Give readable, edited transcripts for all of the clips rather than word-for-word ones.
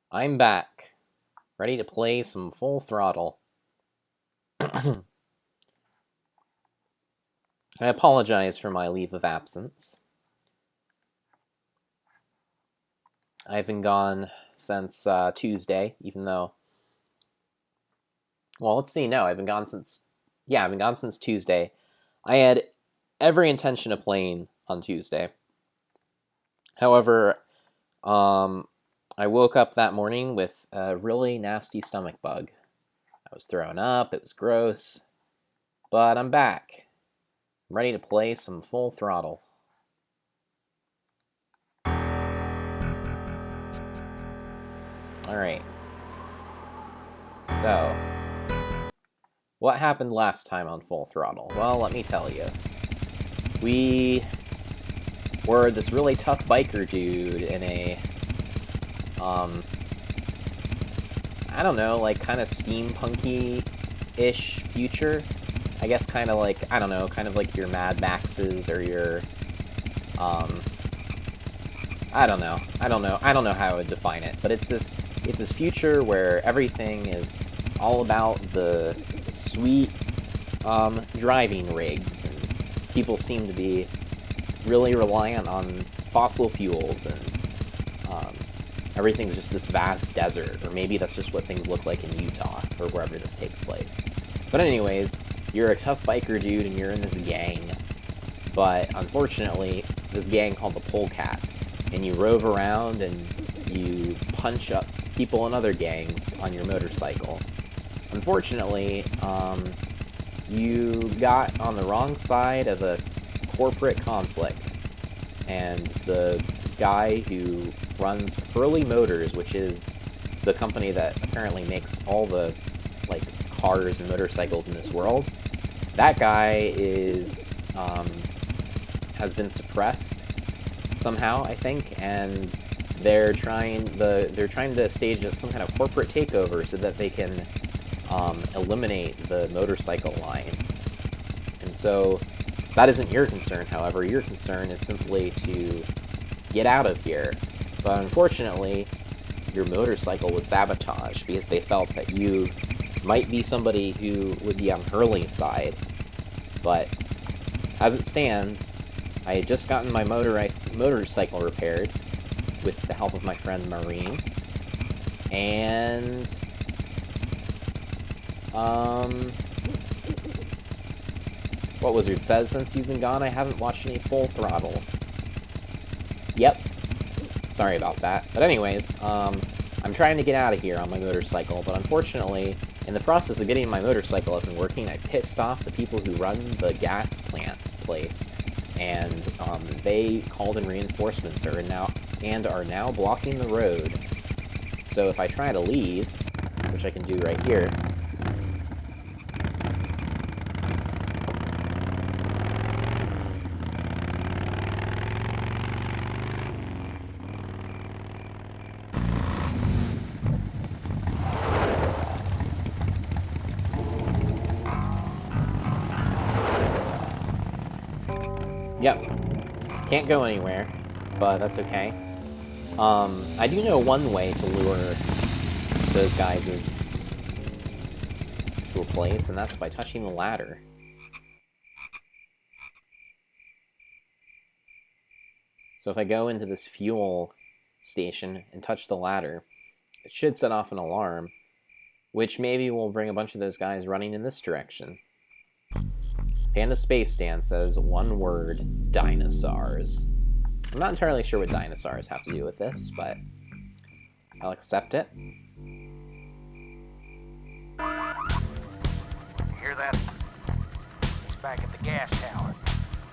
I'm back, ready to play some Full Throttle. I apologize for my leave of absence. I've been gone since Tuesday, even though... Well, let's see, no, I've been gone since... Yeah, I've been gone since Tuesday. I had every intention of playing on Tuesday. However, I woke up that morning with a really nasty stomach bug. I was throwing up, it was gross, but I'm back. I'm ready to play some Full Throttle. Alright. So, what happened last time on Full Throttle? Well, let me tell you. We were this really tough biker dude in a, I don't know, like, kind of steampunky-ish future. I guess kind of like, I don't know, kind of like your Mad Maxes or your, I don't know how I would define it, but it's this future where everything is all about the sweet, driving rigs, and people seem to be really reliant on fossil fuels, and, everything's just this vast desert, or maybe that's just what things look like in Utah, or wherever this takes place. But anyways, you're a tough biker dude, and you're in this gang, but unfortunately, this gang called the Polecats, and you rove around, and you punch up people in other gangs on your motorcycle. Unfortunately, you got on the wrong side of a corporate conflict, and the guy who runs Hurley Motors, which is the company that apparently makes all the, like, cars and motorcycles in this world, that guy is, has been suppressed somehow, I think, and they're trying to stage some kind of corporate takeover so that they can eliminate the motorcycle line. And so that isn't your concern, however. Your concern is simply to get out of here. But unfortunately, your motorcycle was sabotaged because they felt that you might be somebody who would be on Hurley's side. But as it stands, I had just gotten my motorcycle repaired with the help of my friend Maureen, and what Wizard says, since you've been gone, I haven't watched any Full Throttle. Yep. Sorry about that. But anyways, I'm trying to get out of here on my motorcycle, but unfortunately, in the process of getting my motorcycle up and working, I pissed off the people who run the gas plant place, and they called in reinforcements are now blocking the road. So if I try to leave, which I can do right here, yep, can't go anywhere, but that's okay. I do know one way to lure those guys is to a place, and that's by touching the ladder. So if I go into this fuel station and touch the ladder, it should set off an alarm, which maybe will bring a bunch of those guys running in this direction. Panda Space Stan says, one word, dinosaurs. I'm not entirely sure what dinosaurs have to do with this, but I'll accept it. You hear that? He's back at the gas tower.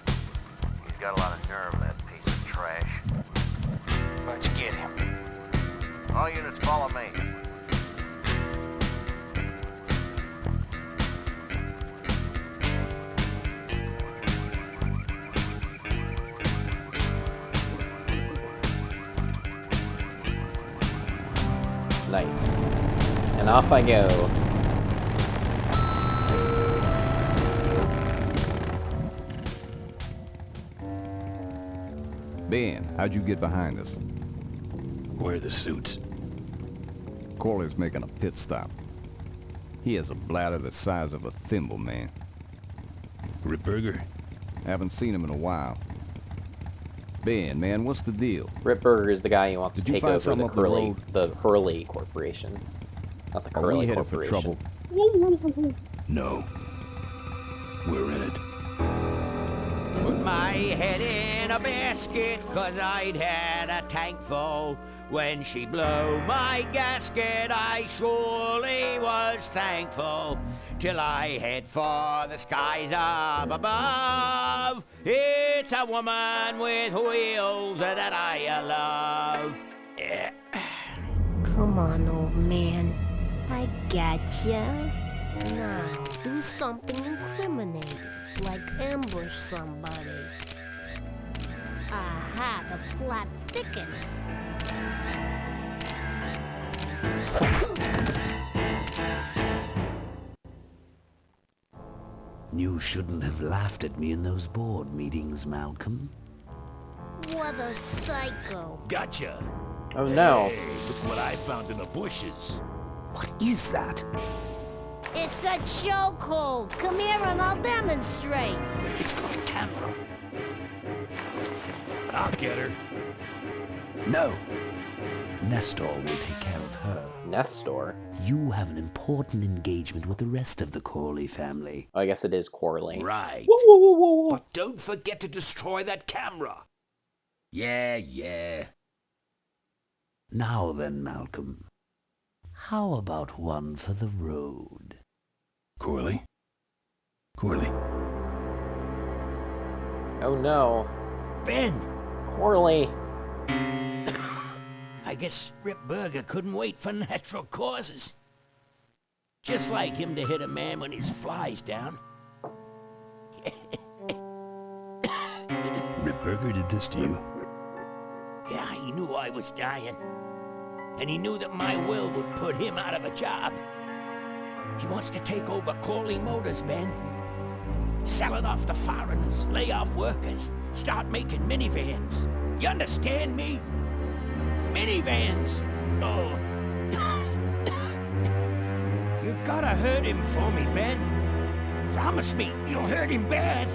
He's got a lot of nerve, that piece of trash. Let's get him. All units follow me. Nice. And off I go. Ben, how'd you get behind us? Where are the suits? Corley's making a pit stop. He has a bladder the size of a thimble, man. Ripburger? Haven't seen him in a while. Ben, man, what's the deal? Ripburger is the guy who wants to Did you take find over something up the road? the Hurley Corporation. Not the Are Curly we headed for Corporation. trouble? No. We're in it. Put my head in a basket, 'cause I'd had a tank full. When she blew my gasket, I surely was thankful. Till I head for the skies up above. It's a woman with wheels that I love. Yeah. Come on, old man. I gotcha. Now, do something incriminating, like ambush somebody. Aha, the plot thickens. You shouldn't have laughed at me in those board meetings, Malcolm. What a psycho. Gotcha. Oh no. Hey, look what I found in the bushes. What is that? It's a chokehold. Come here and I'll demonstrate. It's got a camera. I'll get her. No. Nestor will take care of her. Nestor? You have an important engagement with the rest of the Corley family. Oh, I guess it is Corley. Right. Whoa, whoa, whoa, whoa, whoa. But don't forget to destroy that camera. Yeah. Now then, Malcolm. How about one for the road? Corley? Oh no. Ben, Corley. I guess Ripburger couldn't wait for natural causes. Just like him to hit a man when his fly's down. Ripburger did this to you? Yeah, he knew I was dying. And he knew that my will would put him out of a job. He wants to take over Corley Motors, Ben. Sell it off to foreigners, lay off workers, start making minivans. You understand me? Minivans! Oh. You gotta hurt him for me, Ben. Promise me you'll hurt him bad.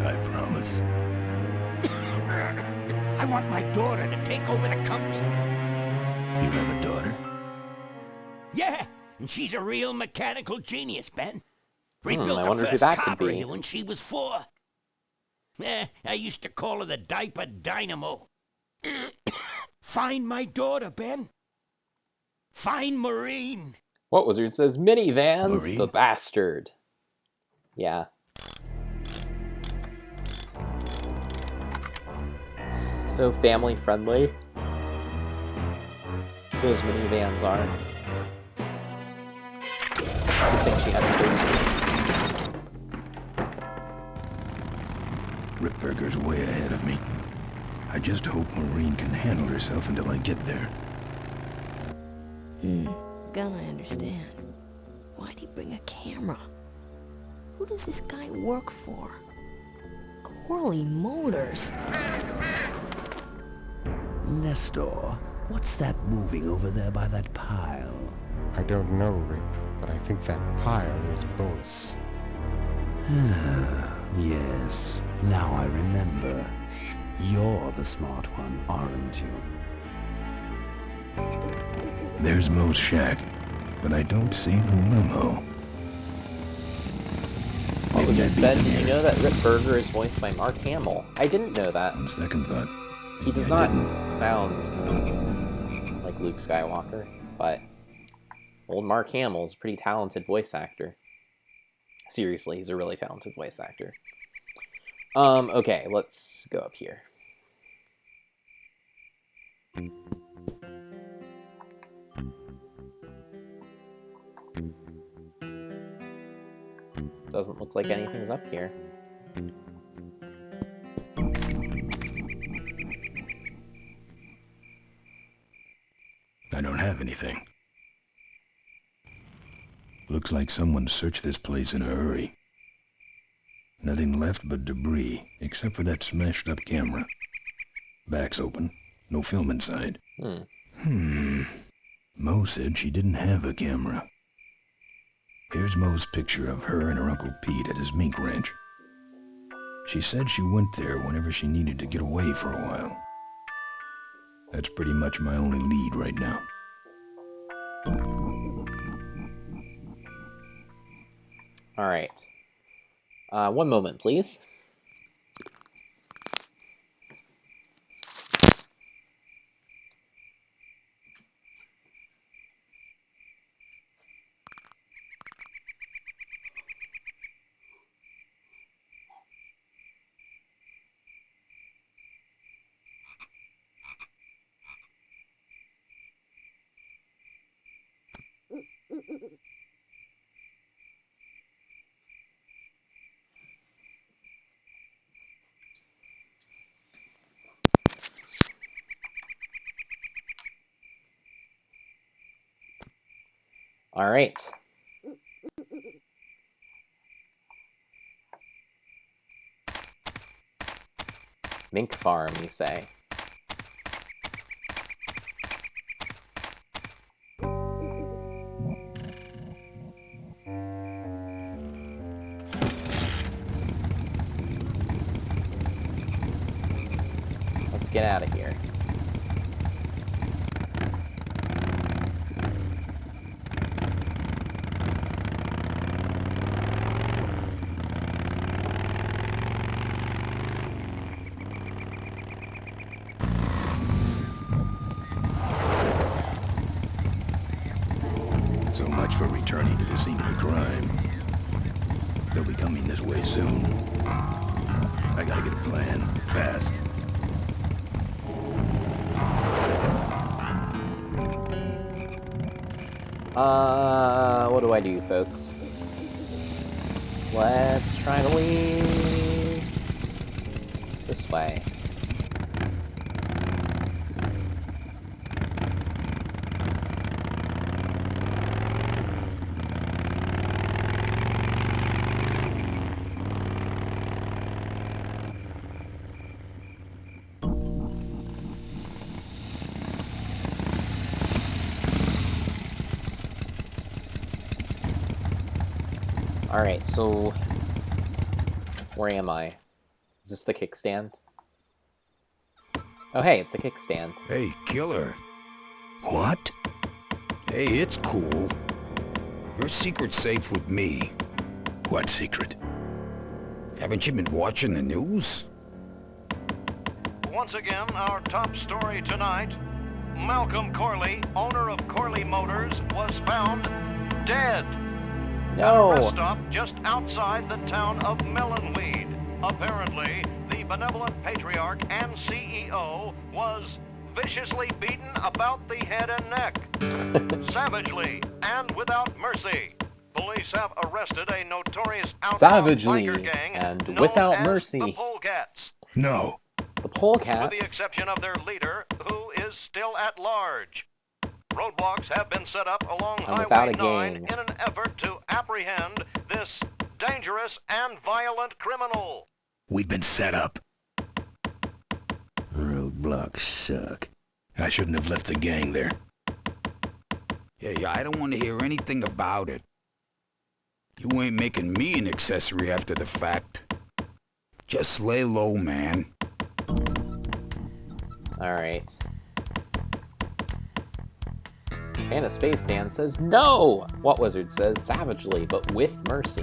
I promise. I want my daughter to take over the company. You have a daughter? Yeah, and she's a real mechanical genius, Ben. I Rebuilt wonder the who first that could be. carburetor when she was 4. I used to call her the diaper dynamo. Find my daughter, Ben. Find Maureen. What was it? It says minivans, Marie? the bastard. Yeah. So family friendly. Those minivans are. I think she had a toaster. Ripburger's way ahead of me. I just hope Maureen can handle herself until I get there. Gonna understand. Why'd he bring a camera? Who does this guy work for? Corley Motors. Nestor, what's that moving over there by that pile? I don't know, Rip, but I think that pile is bolts. Yes, now I remember. You're the smart one, aren't you? There's Mo's shack, but I don't see the limo. What was it said? Did you know that Ripburger is voiced by Mark Hamill? I didn't know that. On second thought, He does maybe I not didn't. sound like Luke Skywalker, but old Mark Hamill is a pretty talented voice actor. Seriously, he's a really talented voice actor. Okay, let's go up here. Doesn't look like anything's up here. I don't have anything. Looks like someone searched this place in a hurry. Nothing left but debris, except for that smashed up camera. Back's open. No film inside. Mo said she didn't have a camera. Here's Mo's picture of her and her Uncle Pete at his mink ranch. She said she went there whenever she needed to get away for a while. That's pretty much my only lead right now. Alright. One moment, please. Alright. Mink farm, you say? Let's get out of here. So much for returning to the scene of the crime. They'll be coming this way soon. I gotta get a plan, fast. What do I do, folks? Let's try to leave this way. Alright, so where am I? Is this the kickstand? Oh hey, it's the kickstand. Hey, killer. What? Hey, it's cool. Your secret's safe with me. What secret? Haven't you been watching the news? Once again, our top story tonight. Malcolm Corley, owner of Corley Motors, was found dead. No! At a rest stop just outside the town of Melonweed. Apparently, the benevolent patriarch and CEO was viciously beaten about the head and neck. Savagely and without mercy. Police have arrested a notorious outlaw biker gang and known without as mercy. the Polecats. No. The Polecats? With the exception of their leader, who is still at large. Roadblocks have been set up along Highway 9 in an effort to apprehend this dangerous and violent criminal. We've been set up. Roadblocks suck. I shouldn't have left the gang there. Yeah, I don't want to hear anything about it. You ain't making me an accessory after the fact. Just lay low, man. Alright. Panda Space Dan says, no! What Wizard says, savagely, but with mercy.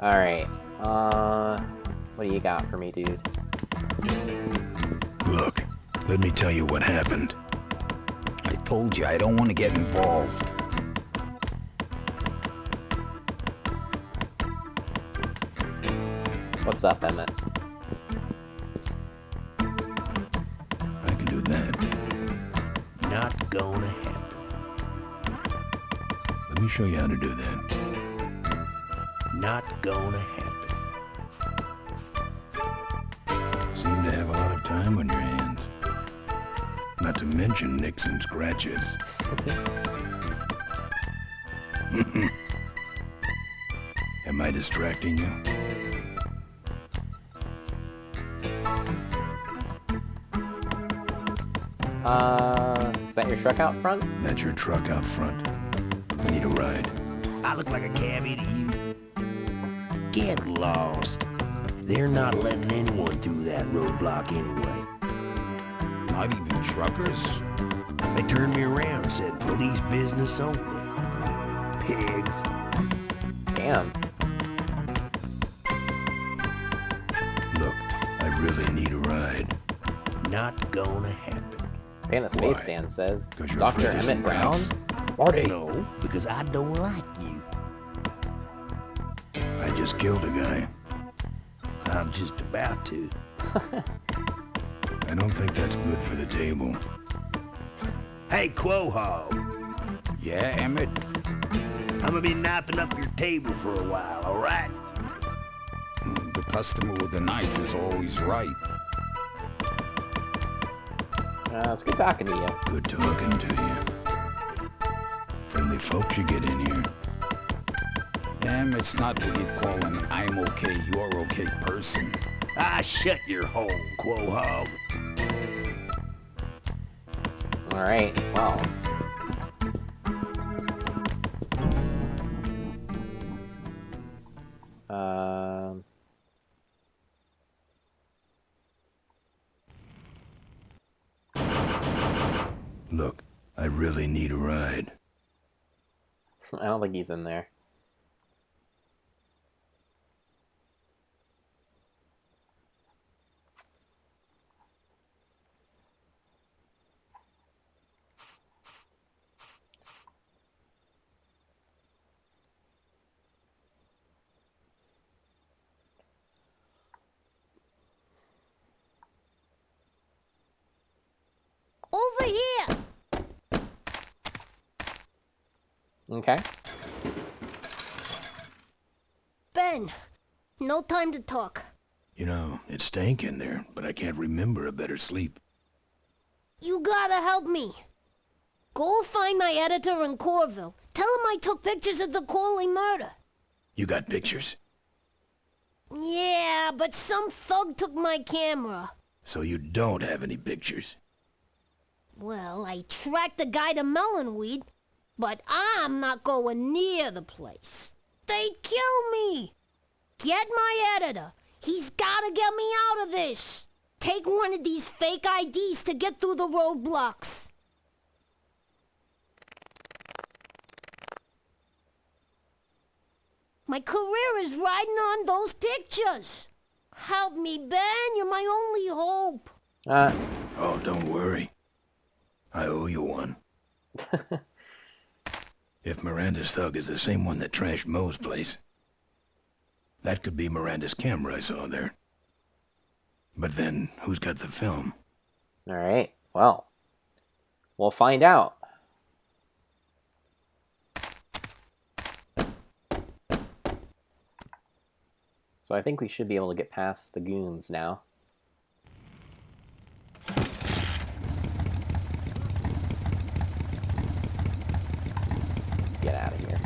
Alright. What do you got for me, dude? Look, let me tell you what happened. I told you I don't want to get involved. What's up, Emmett? I can do that. Not gonna happen. Let me show you how to do that. Not gonna happen. Seem to have a lot of time on your hands. Not to mention nicks and scratches. Am I distracting you? Is that your truck out front? That's your truck out front. I need a ride. I look like a cabbie to you. Get lost. They're not letting anyone through that roadblock anyway. Not even truckers? They turned me around and said police business only. Pigs. Damn. Look, I really need a ride. Not gonna happen. Panda Space Why? Stan says, 'Cause you're Dr. afraid of some Emmett Brown? cops? Marty! No, because I don't like you. I just killed a guy. I'm just about to. I don't think that's good for the table. Hey, Quaho, Yeah, Emmett? I'm gonna be knifing up your table for a while, all right? The customer with the knife is always right. It's good talking to you. Good talking to you. Friendly folks you get in here. Emmett's not what you'd call an I'm okay, you're okay person. Ah, shut your hole, Quaho. Alright, well. Look, I really need a ride. I don't think he's in there. Over here! Okay. Ben, no time to talk. You know, it stank in there, but I can't remember a better sleep. You gotta help me. Go find my editor in Corville. Tell him I took pictures of the Corley murder. You got pictures? Yeah, but some thug took my camera. So you don't have any pictures? Well, I tracked the guy to Melonweed, but I'm not going near the place. They'd kill me. Get my editor. He's gotta get me out of this. Take one of these fake IDs to get through the roadblocks. My career is riding on those pictures. Help me, Ben. You're my only hope. Oh, don't worry. I owe you one. If Miranda's thug is the same one that trashed Moe's place, that could be Miranda's camera I saw there. But then, who's got the film? Alright, well. We'll find out. So I think we should be able to get past the goons now. Let's get out of here.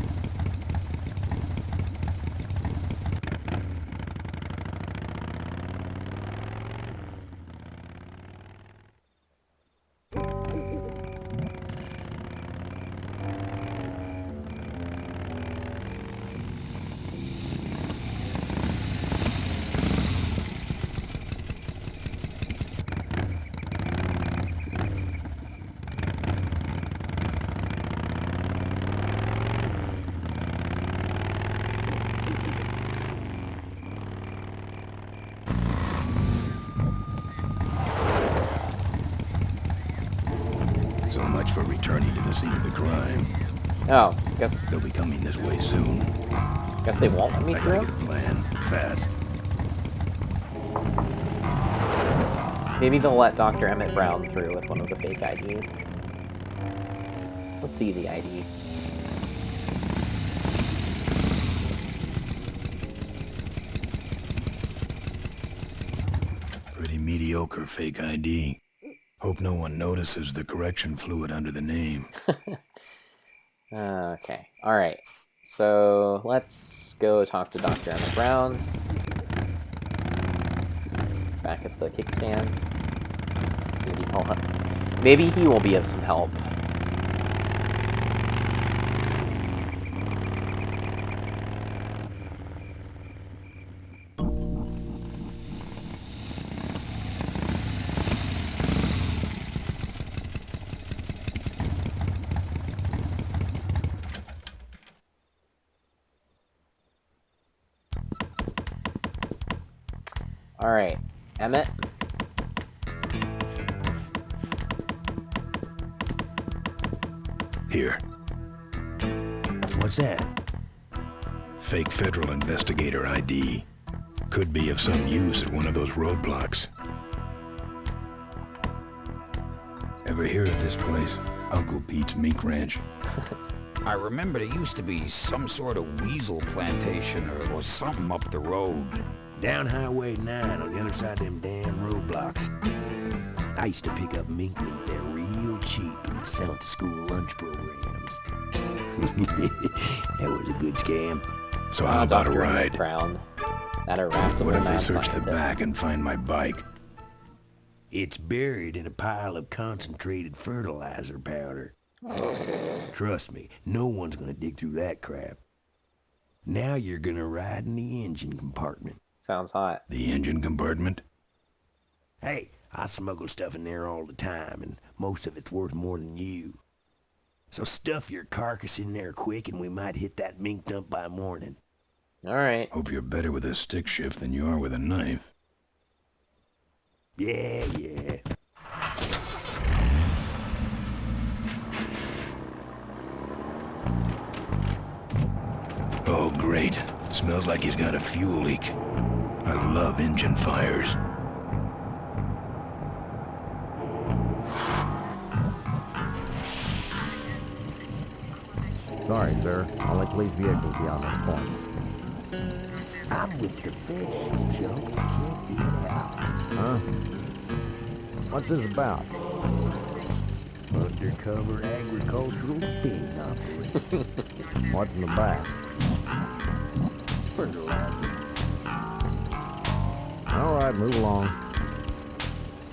So much for returning to the scene of the crime. Oh, guess They'll be coming this way soon. Guess they won't let me I gotta through? get a plan, fast. Maybe they'll let Dr. Emmett Brown through with one of the fake IDs. Let's see the ID. Pretty mediocre fake ID. Hope no one notices the correction fluid under the name. Okay, alright. So, let's go talk to Dr. Emmett Brown. Back at the kickstand. Maybe he will be of some help. Alright, Emmett. Here. What's that? Fake federal investigator ID. Could be of some use at one of those roadblocks. Ever hear of this place? Uncle Pete's Mink Ranch? I remember there used to be some sort of weasel plantation or something up the road. Down Highway 9 on the other side of them damn roadblocks. I used to pick up mink meat there real cheap and sell it to school lunch programs. That was a good scam. So how about a ride? Brown, that irascible What if I mad search the scientist. back and find my bike? It's buried in a pile of concentrated fertilizer powder. Trust me, no one's gonna dig through that crap. Now you're gonna ride in the engine compartment. Sounds hot. The engine compartment? Hey, I smuggle stuff in there all the time, and most of it's worth more than you. So stuff your carcass in there quick, and we might hit that mink dump by morning. Alright. Hope you're better with a stick shift than you are with a knife. Yeah. Oh, great. Smells like he's got a fuel leak. I love engine fires. Sorry, sir. Only police vehicles beyond this point. I'm with your fish, Joe. I can't get it out. Huh? What's this about? Undercover agricultural sting operation. What's in the back? Fertilizer. All right, move along.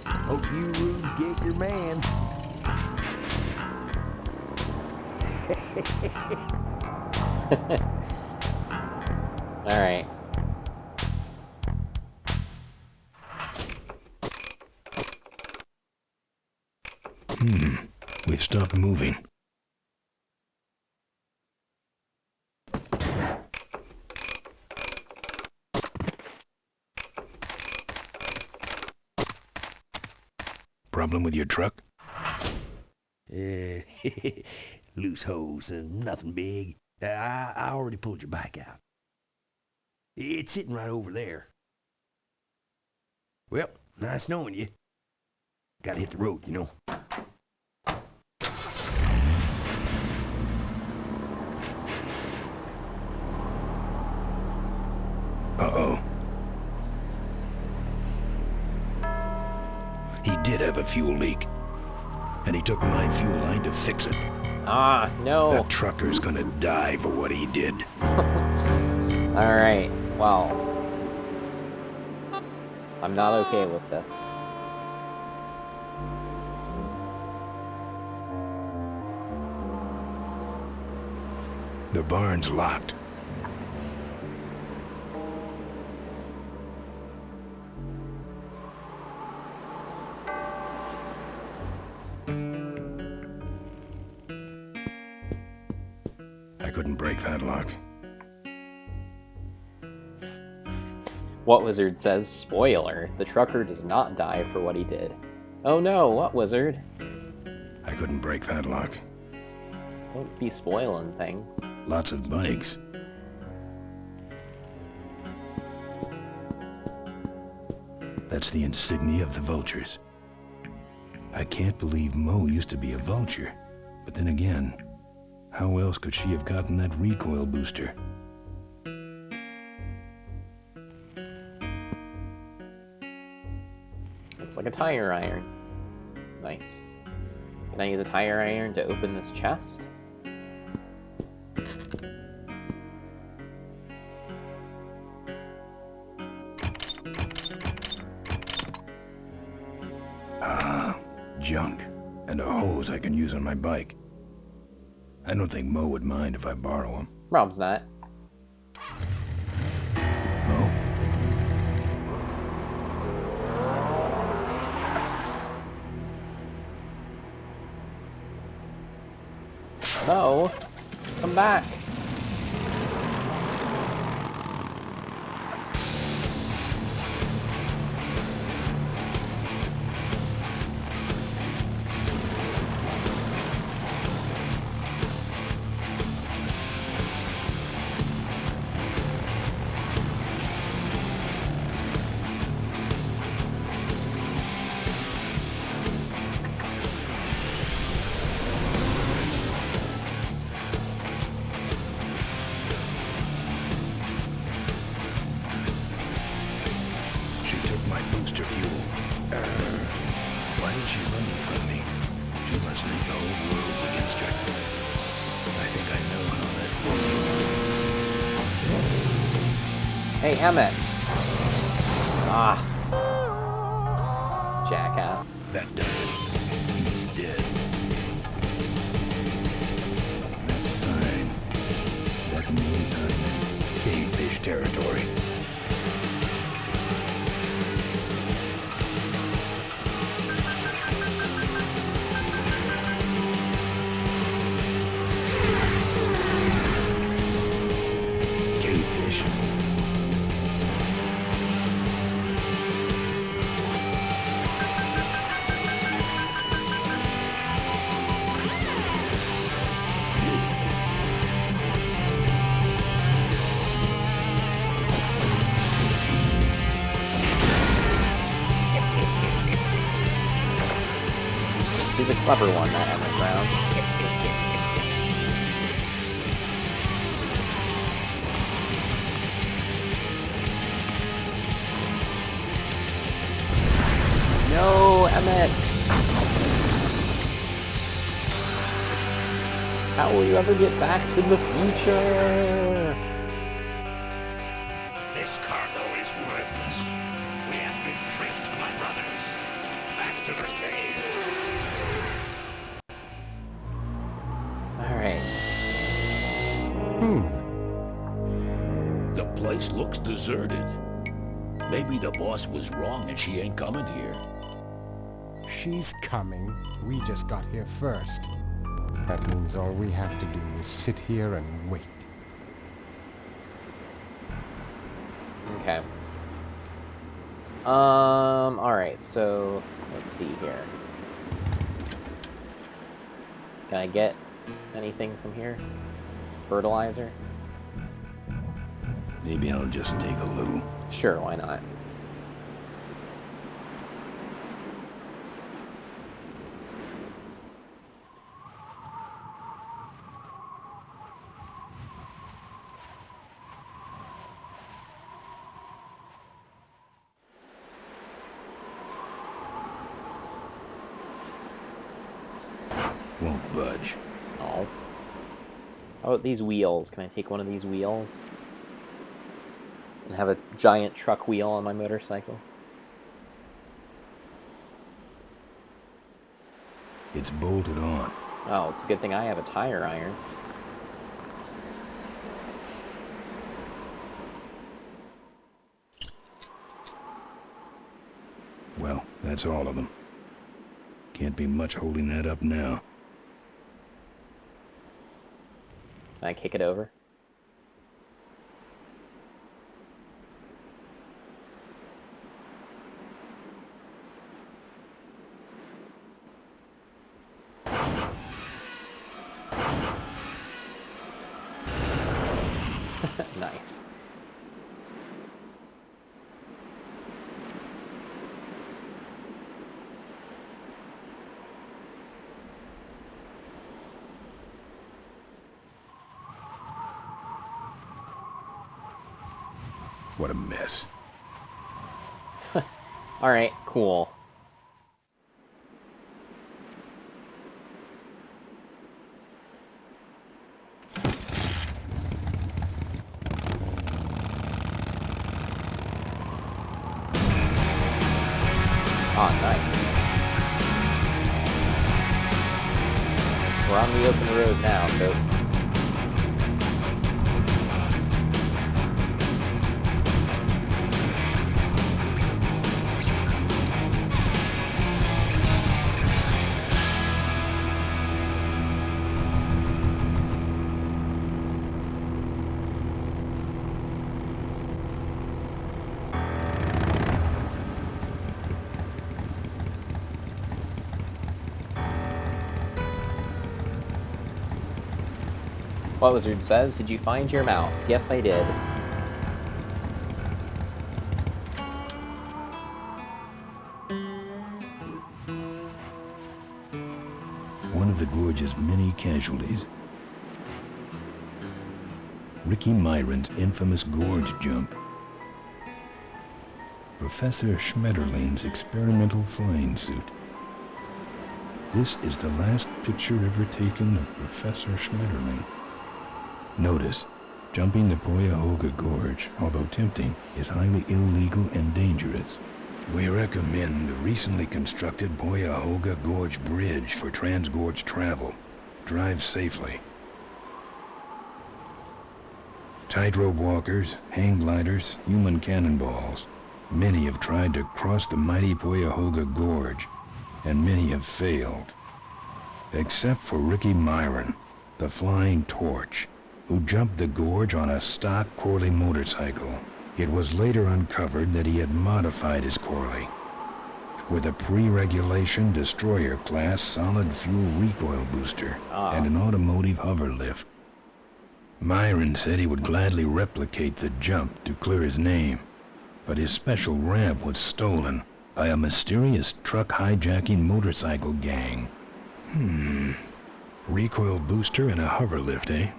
Hope you rubes get your man. Alright. We've stopped moving. Problem with your truck? Loose hose, nothing big. I already pulled your bike out. It's sitting right over there. Well, nice knowing you. Gotta hit the road, you know. Uh-oh. He did have a fuel leak. And he took my fuel line to fix it. Ah, no. That trucker's gonna die for what he did. Alright, well. I'm not okay with this. The barn's locked. I couldn't break that lock. What Wizard says, spoiler, the trucker does not die for what he did. Oh no, what Wizard? I couldn't break that lock. Don't be spoiling things. Lots of bikes. That's the insignia of the vultures. I can't believe Mo used to be a vulture. But then again, how else could she have gotten that recoil booster? Looks like a tire iron. Nice. Can I use a tire iron to open this chest? Ah, junk. a hose I can use on my bike. I don't think Mo would mind if I borrow him. Rob's not. Mo? Mo, come back. She took my booster fuel. Why is she running from me? She must think the whole world's against her. I think I know how that feels. Hey, Emmett. Ah. Jackass. That does it. He's dead. That sign. That means I'm in cavefish territory. Cavefish. He's a clever one, that Emmett Brown. No, Emmett! How will you ever get back to the future? This cargo is worthless. We have been tricked, my brothers. Back to the cave. Alright. The place looks deserted. Maybe the boss was wrong and she ain't coming here. She's coming. We just got here first. That means all we have to do is sit here and wait. Okay. Alright, so let's see here. Can I get anything from here? Fertilizer? Maybe I'll just take a little. Sure, why not? Won't budge. Oh. How about these wheels? Can I take one of these wheels? And have a giant truck wheel on my motorcycle? It's bolted on. Oh, it's a good thing I have a tire iron. Well, that's all of them. Can't be much holding that up now. Can I kick it over? Nice. What a mess. Alright, cool. Oh, nice. We're on the open road now, folks. What Wizard says, did you find your mouse? Yes, I did. One of the gorge's many casualties. Ricky Myron's infamous gorge jump. Professor Schmetterling's experimental flying suit. This is the last picture ever taken of Professor Schmetterling. Notice, jumping the Cuyahoga Gorge, although tempting, is highly illegal and dangerous. We recommend the recently constructed Cuyahoga Gorge Bridge for transgorge travel. Drive safely. Tightrope walkers, hang gliders, human cannonballs. Many have tried to cross the mighty Cuyahoga Gorge, and many have failed. Except for Ricky Myron, the Flying Torch, who jumped the gorge on a stock Corley motorcycle. It was later uncovered that he had modified his Corley with a pre-regulation destroyer-class solid-fuel recoil booster and an automotive hover lift. Myron said he would gladly replicate the jump to clear his name, but his special ramp was stolen by a mysterious truck hijacking motorcycle gang. Recoil booster and a hover lift, eh?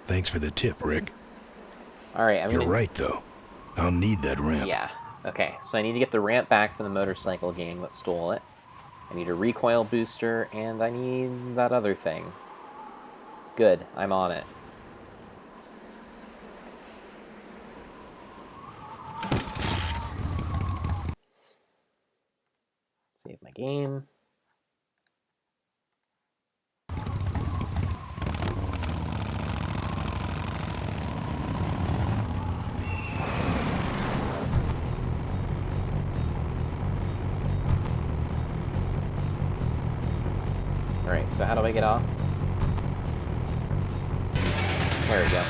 Thanks for the tip, Rick. Alright, You're right, though. I'll need that ramp. Yeah. Okay, so I need to get the ramp back from the motorcycle gang that stole it. I need a recoil booster, and I need that other thing. Good, I'm on it. Save my game. Alright, so how do I get off? There we go.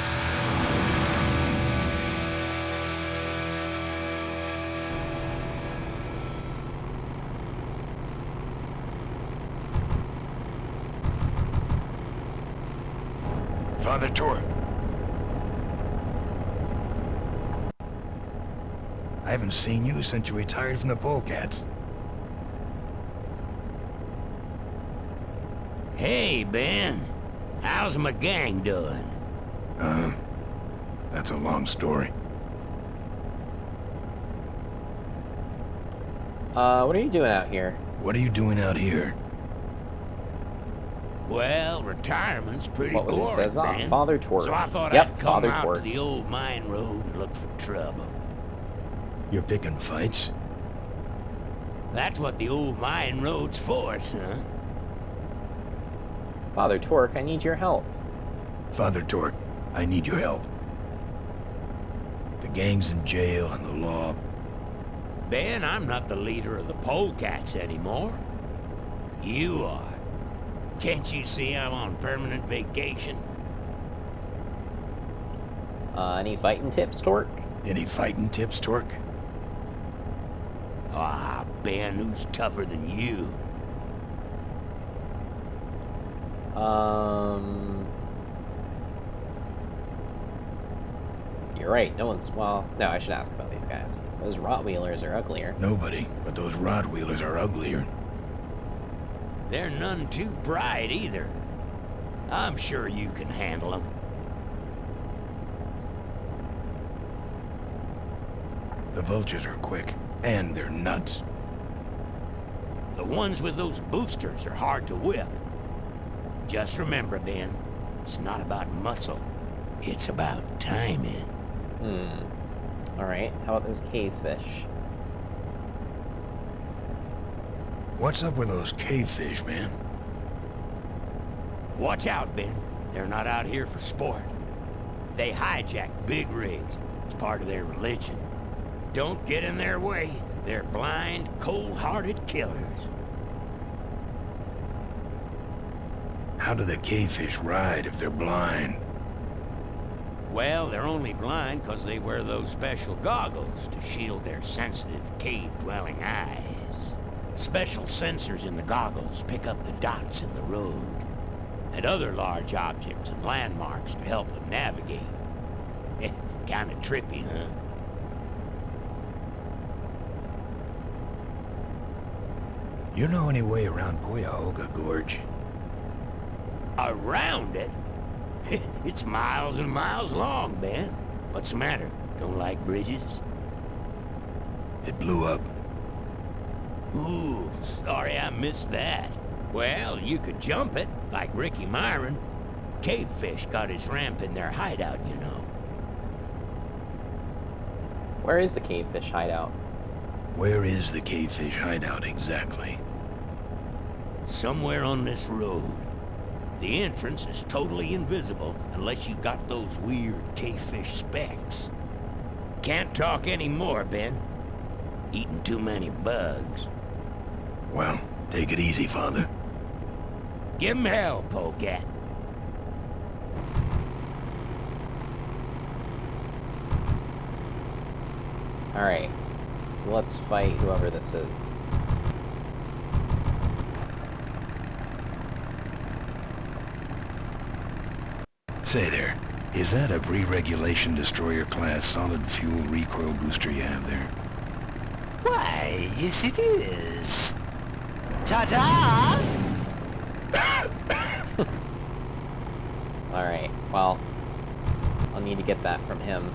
Father Torque. I haven't seen you since you retired from the Polecats. Hey, Ben. How's my gang doing? That's a long story. What are you doing out here? What are you doing out here? Well, retirement's pretty What was it boring, says? Ben. Father Torque. So I thought Yep, I'd come Father out Torque. to the old mine road and look for trouble. You're picking fights? That's what the old mine road's for, son. Father Torque, I need your help. Father Torque, I need your help. The gang's in jail and the law. Ben, I'm not the leader of the Polecats anymore. You are. Can't you see I'm on permanent vacation? Any fighting tips, Torque? Any fighting tips, Torque? Ah, Ben, who's tougher than you? You're right, no one's... Well, no, I should ask about these guys. Those Rottweilers are uglier. Nobody, but those Rottweilers are uglier. They're none too bright either. I'm sure you can handle them. The vultures are quick, and they're nuts. The ones with those boosters are hard to whip. Just remember, Ben, it's not about muscle. It's about timing. Alright, how about those cavefish? What's up with those cavefish, man? Watch out, Ben. They're not out here for sport. They hijack big rigs. It's part of their religion. Don't get in their way. They're blind, cold-hearted killers. How do the cavefish ride if they're blind? Well, they're only blind because they wear those special goggles to shield their sensitive, cave-dwelling eyes. Special sensors in the goggles pick up the dots in the road and other large objects and landmarks to help them navigate. Kinda trippy, huh? You know any way around Cuyahoga Gorge? Around it? It's miles and miles long, Ben. What's the matter? Don't like bridges? It blew up. Ooh, sorry I missed that. Well, you could jump it, like Ricky Myron. Cavefish got his ramp in their hideout, you know. Where is the cavefish hideout? Where is the cavefish hideout exactly? Somewhere on this road. The entrance is totally invisible unless you got those weird cavefish specs. Can't talk anymore, Ben. Eating too many bugs. Well, take it easy, Father. Give him hell, Polecat. Alright, so let's fight whoever this is. Say there, is that a pre-regulation destroyer-class solid fuel recoil booster you have there? Why, yes it is. Ta-da! Alright, well, I'll need to get that from him.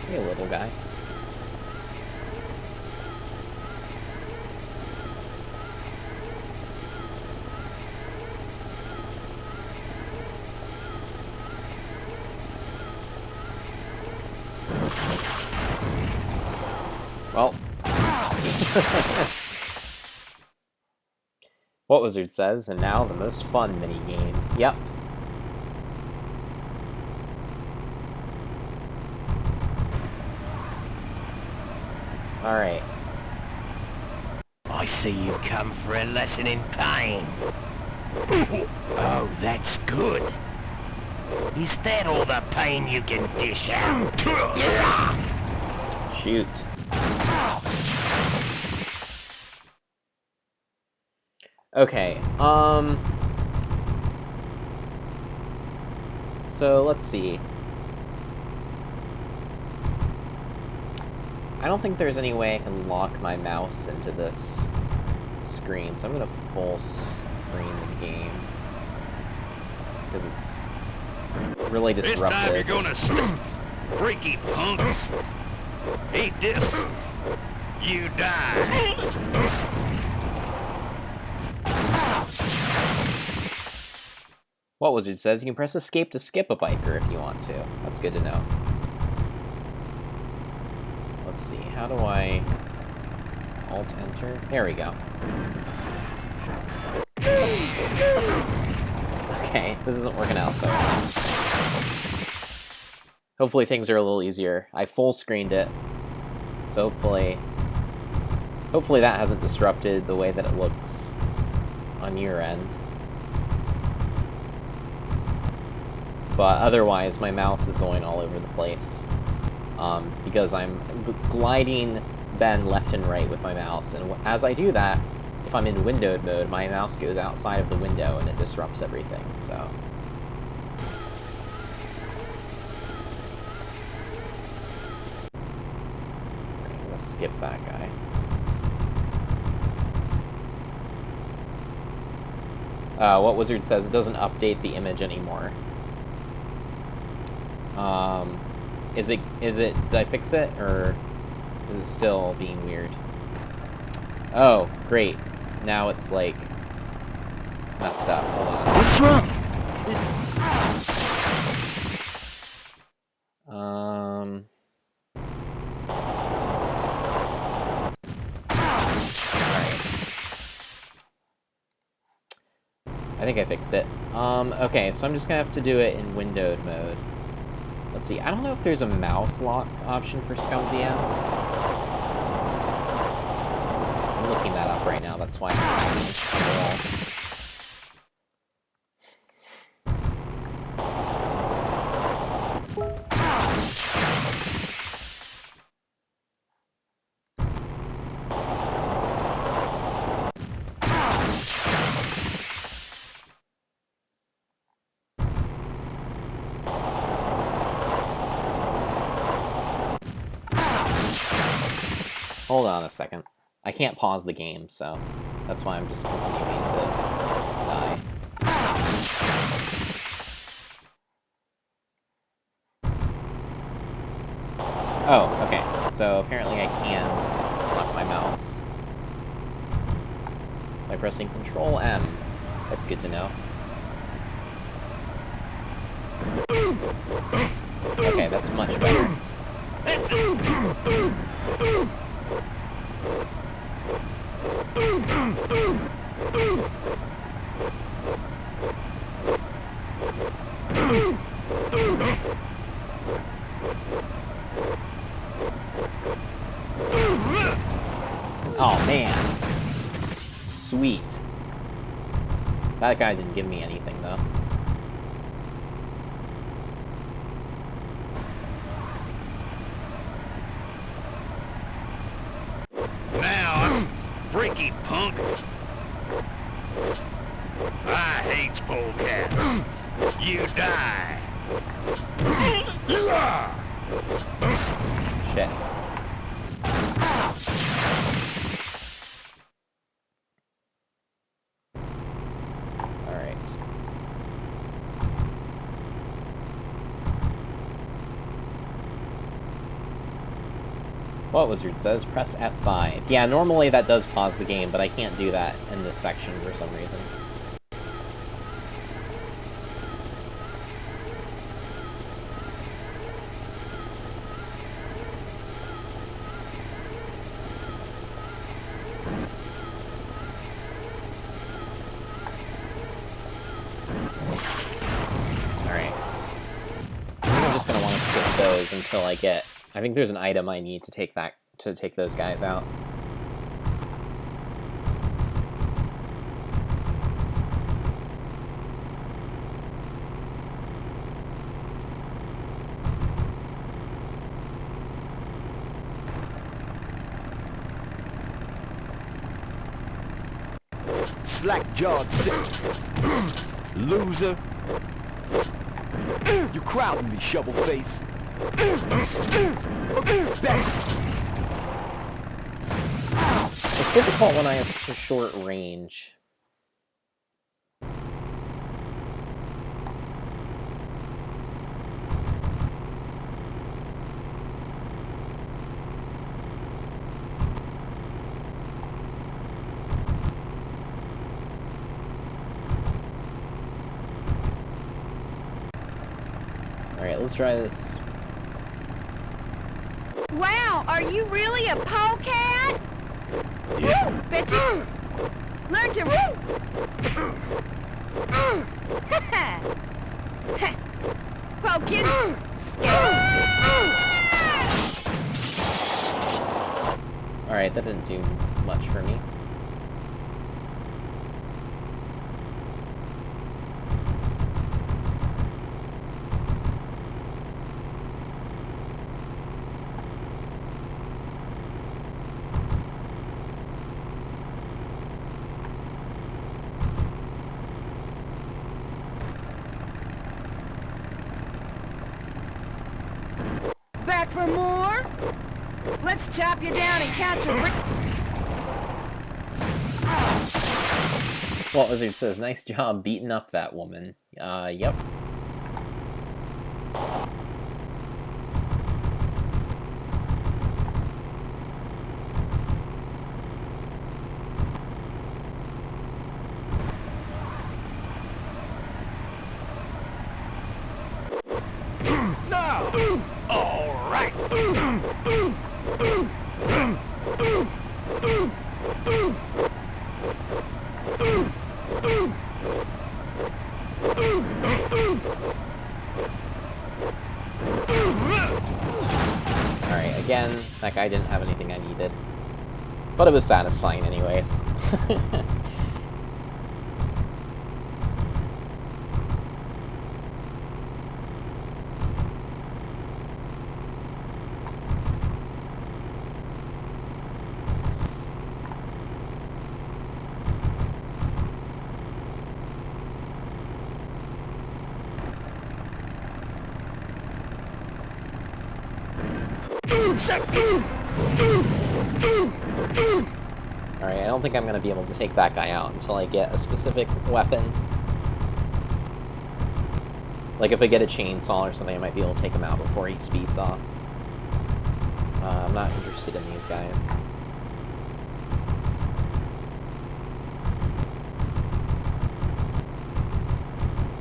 Hey, little guy. Well. What Wizard says, and now the most fun minigame. Yep. Alright. I see you come for a lesson in pain. Oh, that's good. Is that all the pain you can dish out? Shoot. Okay, so let's see. I don't think there's any way I can lock my mouse into this screen, so I'm gonna full screen the game. Because it's really disruptive. This time you're gonna freaky punks. Eat this. You die. What Wizard says, you can press escape to skip a biker if you want to. That's good to know. Let's see, how do I Alt-Enter? There we go. Okay, this isn't working out so well. Hopefully things are a little easier. I full screened it, so hopefully that hasn't disrupted the way that it looks on your end. But otherwise, my mouse is going all over the place. Because I'm gliding Ben left and right with my mouse, and as I do that, if I'm in windowed mode, my mouse goes outside of the window and it disrupts everything, so. I'm gonna skip that guy. What Wizard says, it doesn't update the image anymore. Is it, did I fix it, or Is it still being weird? Oh, great. Now it's, like, messed up. Hold on. What's wrong? Alright. I think I fixed it. Okay, so I'm just gonna have to do it in windowed mode. Let's see, I don't know if there's a mouse lock option for Scum VM. I'm looking that up right now, that's why I'm hacking. Hold on a second. I can't pause the game, so that's why I'm just continuing to die. Oh, okay. So apparently I can lock my mouse by pressing Control M. That's good to know. Okay, that's much better. Oh, man. Sweet. That guy didn't give me anything, though. Now, freaky punk. I hate polecats. You die. Shit. Alright. What Wizard says, press F5. Yeah, normally that does pause the game, but I can't do that in this section for some reason. Until I get... I think there's an item I need to take those guys out. Slack-jawed loser. You crowding me, shovel face. It's difficult when I have such a short range. Alright, let's try this. Wow, are you really a polecat? Yeah. Woo, bitches! Learn to Pokin! Alright, that didn't do much for me. Back for more? Let's chop you down and catch a brick. What Wizard says, nice job beating up that woman. Yep. Alright, again, that guy didn't have anything I needed. But it was satisfying anyways. Alright, I don't think I'm going to be able to take that guy out until I get a specific weapon. Like if I get a chainsaw or something, I might be able to take him out before he speeds off. I'm not interested in these guys.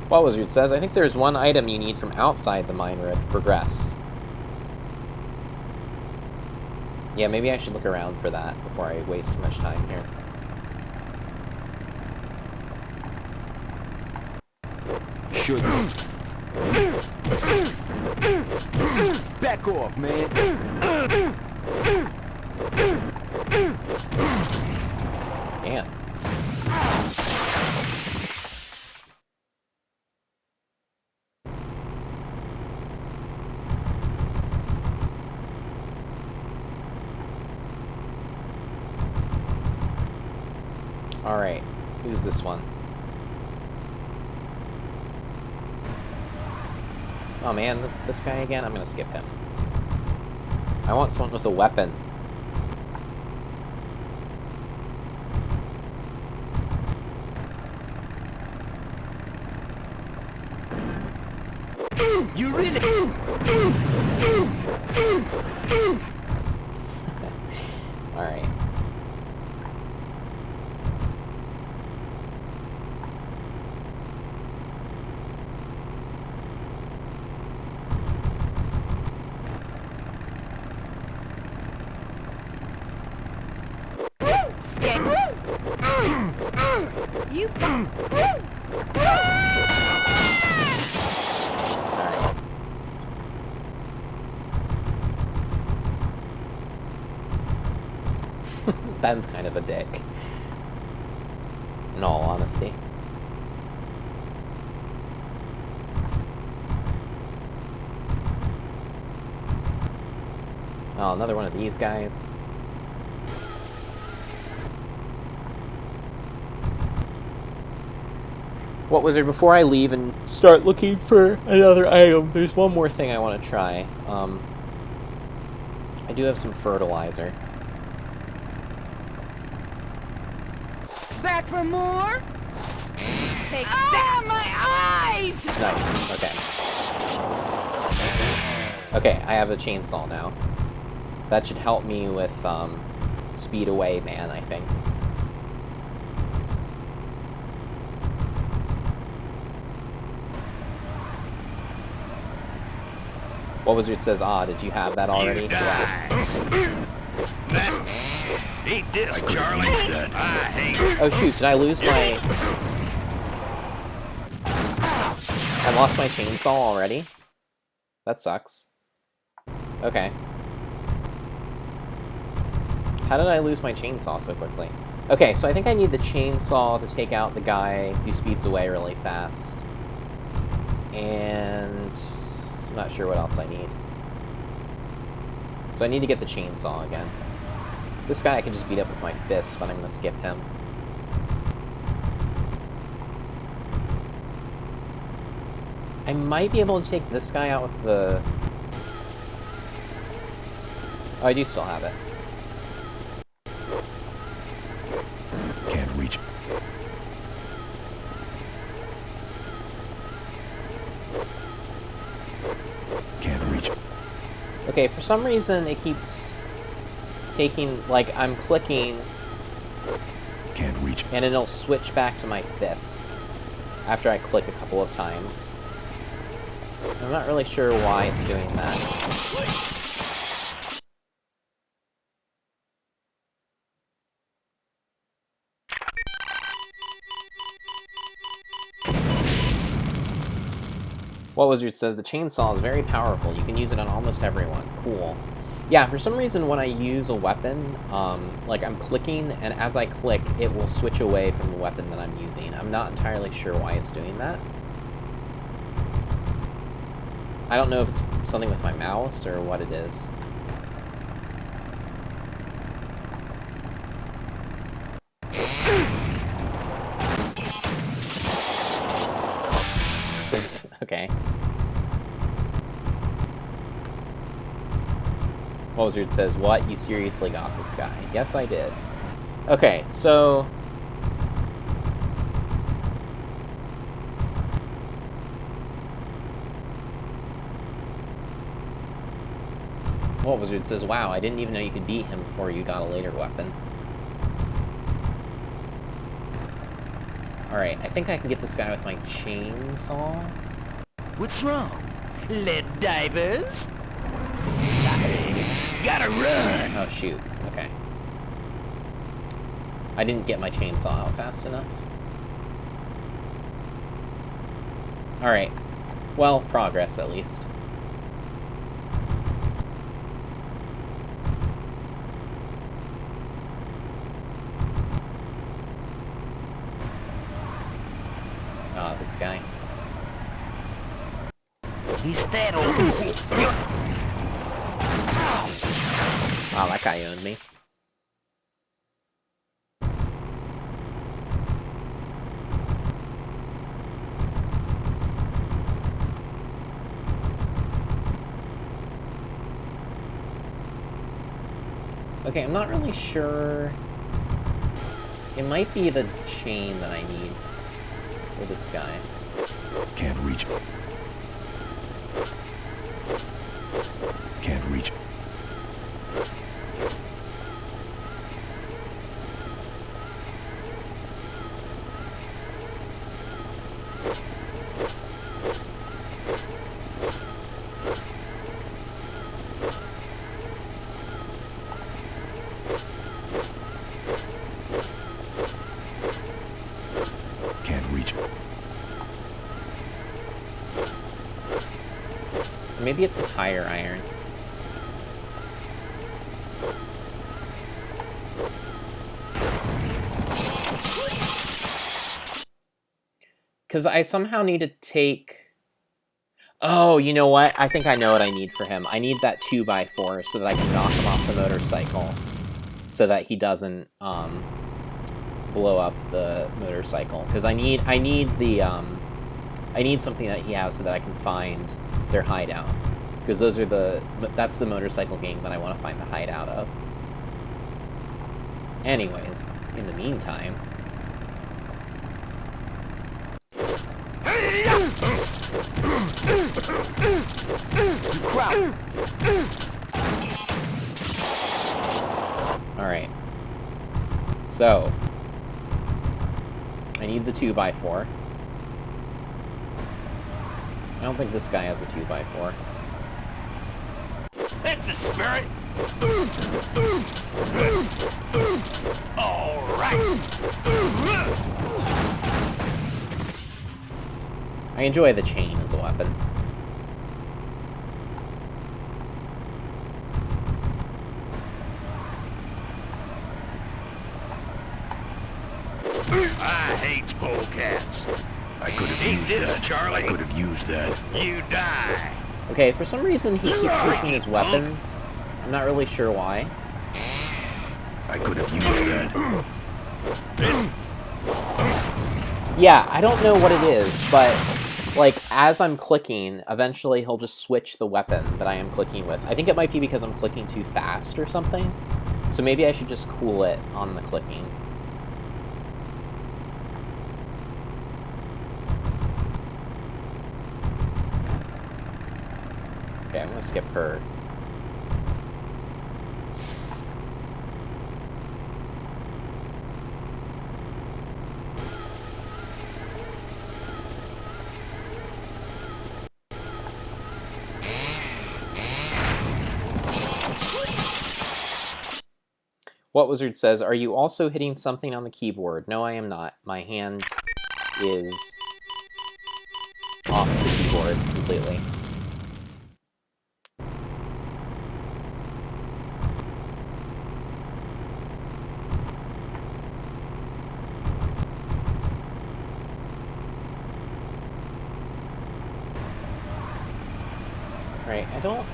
What Wizard says, I think there's one item you need from outside the mine road to progress. Yeah, maybe I should look around for that before I waste too much time here. Should back off, man. Damn. Alright, who's this one? Oh man, this guy again? I'm gonna skip him. I want someone with a weapon. You really... Alright. You... Ben's kind of a dick. In all honesty. Oh, another one of these guys. What Wizard, before I leave and start looking for another item, there's one more thing I want to try. I do have some fertilizer. Back for more? Take that, my eyes! Nice, okay. Okay, I have a chainsaw now. That should help me with, speed away man, I think. What Wizard says, ah, did you have that already? Yeah. Eat this, Charlie. I hate Oh shoot, did I lose my... I lost my chainsaw already? That sucks. Okay. How did I lose my chainsaw so quickly? Okay, so I think I need the chainsaw to take out the guy who speeds away really fast. And... I'm not sure what else I need. So I need to get the chainsaw again. This guy I can just beat up with my fists, but I'm gonna skip him. I might be able to take this guy out with the... Oh, I do still have it. Can't reach. Can't reach. Okay, for some reason it keeps taking, like, I'm clicking... Can't reach. And it'll switch back to my fist after I click a couple of times. I'm not really sure why it's doing that. What Wizard says, the chainsaw is very powerful. You can use it on almost everyone. Cool. Yeah, for some reason when I use a weapon, like I'm clicking, and as I click, it will switch away from the weapon that I'm using. I'm not entirely sure why it's doing that. I don't know if it's something with my mouse or what it is. Okay. Wizard says, what? You seriously got this guy? Yes, I did. Okay, so... Wizard says, wow, I didn't even know you could beat him before you got a later weapon. Alright, I think I can get this guy with my chainsaw. What's wrong? Lead divers? Gotta run! Oh, shoot. Okay. I didn't get my chainsaw out fast enough. Alright. Well, progress, at least. Ah, this guy. He's dead. Wow, that guy owned me. Okay, I'm not really sure. It might be the chain that I need for this guy. Can't reach. Can't reach. Maybe it's a tire iron. Because I somehow need to take... Oh, you know what? I think I know what I need for him. I need that 2x4 so that I can knock him off the motorcycle. So that he doesn't, blow up the motorcycle. Because I need the, I need something that he has so that I can find their hideout. Because that's the motorcycle gang that I want to find the hideout of. Anyways, in the meantime... Alright. So... I need the 2x4. I don't think this guy has the 2x4. That's the spirit! Alright! I enjoy the chain as a weapon. I hate polecats. I could have used that, Charlie. I could have used that. You die. Okay, for some reason he keeps switching his weapons. I'm not really sure why. I could have used that. Yeah, I don't know what it is, but, like, as I'm clicking, eventually he'll just switch the weapon that I am clicking with. I think it might be because I'm clicking too fast or something. So maybe I should just cool it on the clicking. Okay, I'm gonna skip her. What Wizard says, are you also hitting something on the keyboard? No, I am not. My hand is off the keyboard. keyboard completely. Right, I don't...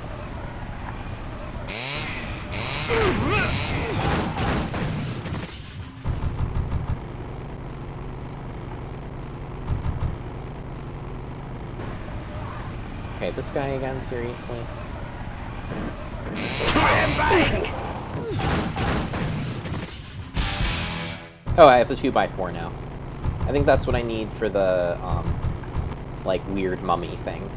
Okay, this guy again, seriously? Oh, I have the 2x4 now. I think that's what I need for the, like, weird mummy thing.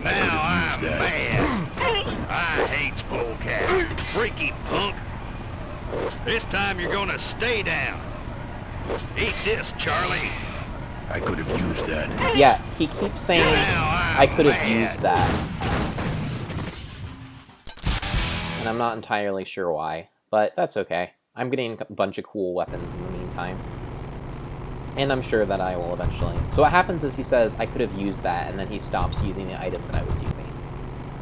Now I'm mad. I hate Skullcat. Freaky punk. This time you're gonna stay down. Eat this, Charlie. I could have used that. Yeah, he keeps saying I could have used that. And I'm not entirely sure why, but that's okay. I'm getting a bunch of cool weapons in the meantime. And I'm sure that I will eventually. So what happens is he says, I could have used that, and then he stops using the item that I was using.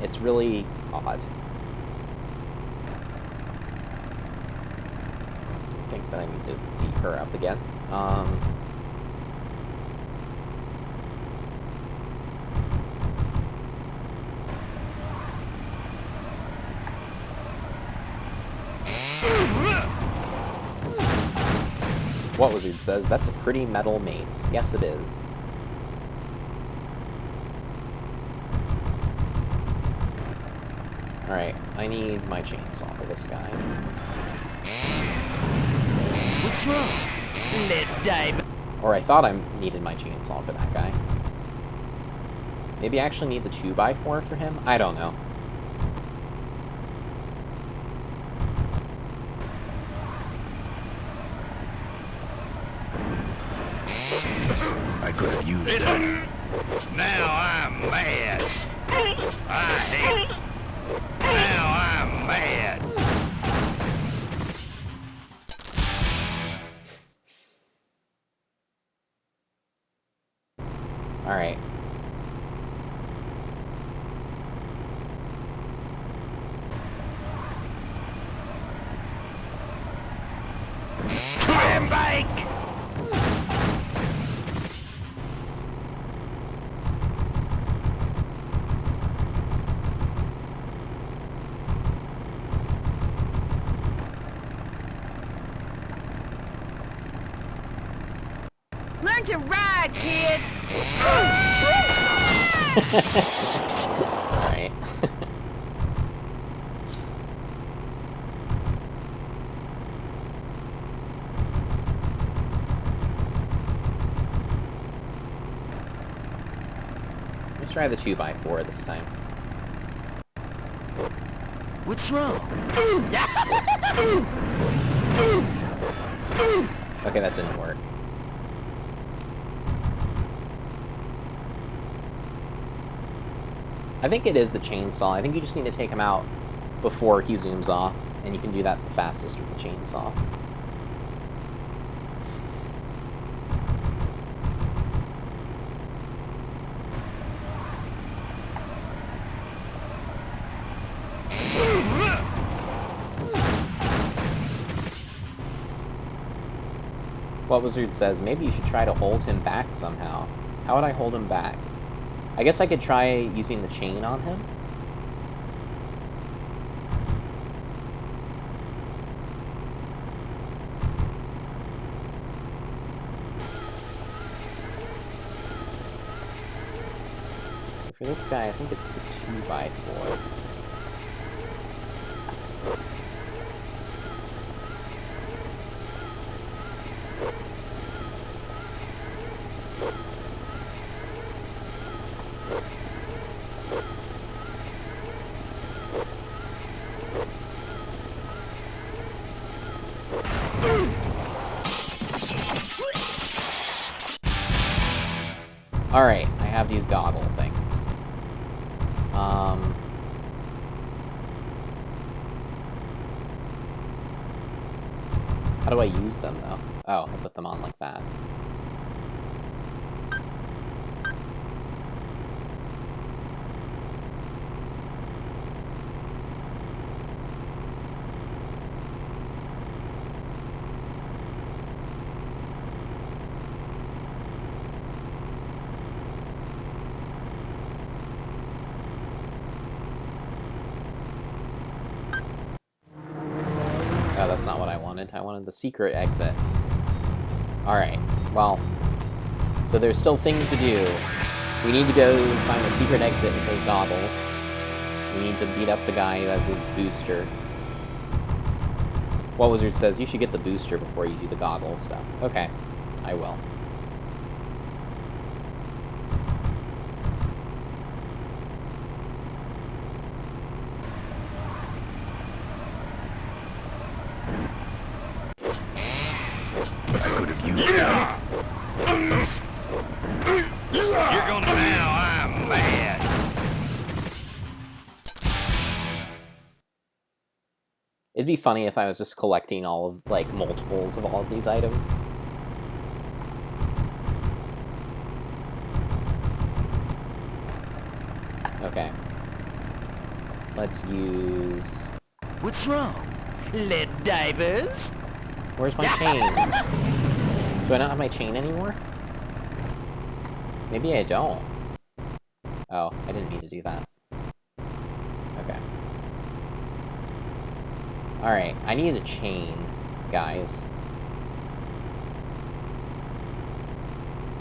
It's really odd. I think that I need to beat her up again. What Wizard says, that's a pretty metal mace. Yes, it is. Alright, I need my chainsaw for this guy. What's wrong? Let die. Or I thought I needed my chainsaw for that guy. Maybe I actually need the 2x4 for him? I don't know. I could have used that. Now I'm mad. I hate. Now I'm mad. Alright. Swim bike. Learn to ride, kid! Alright. Let's try the 2x4 this time. What's wrong? Okay, that didn't work. I think it is the chainsaw. I think you just need to take him out before he zooms off, and you can do that the fastest with the chainsaw. What Wizard says, maybe you should try to hold him back somehow. How would I hold him back? I guess I could try using the chain on him. For this guy, I think it's the 2x4. Alright, I have these goggle things. How do I use them, though? Oh, I put them on like that. Oh, that's not what I wanted. I wanted the secret exit. Alright, well, so there's still things to do. We need to go find the secret exit with those goggles. We need to beat up the guy who has the booster. What Wizard says, you should get the booster before you do the goggle stuff. Okay, I will. You're gonna now, I'm mad. It'd be funny if I was just collecting all of, like, multiples of all of these items. Okay. Let's use... What's wrong? Lead divers? Where's my chain? Do I not have my chain anymore? Maybe I don't. Oh, I didn't mean to do that. Okay. Alright, I need a chain, guys.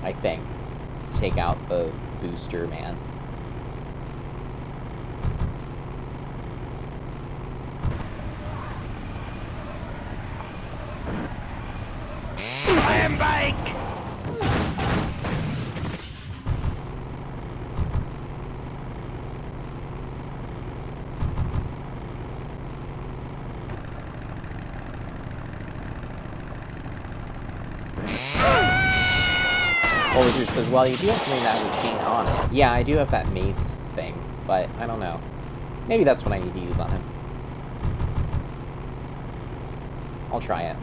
I think. To take out the booster man. Slam bike! Well, Wizard says, well, you do have something that has a chain on it. Yeah, I do have that mace thing, but I don't know. Maybe that's what I need to use on him. I'll try it.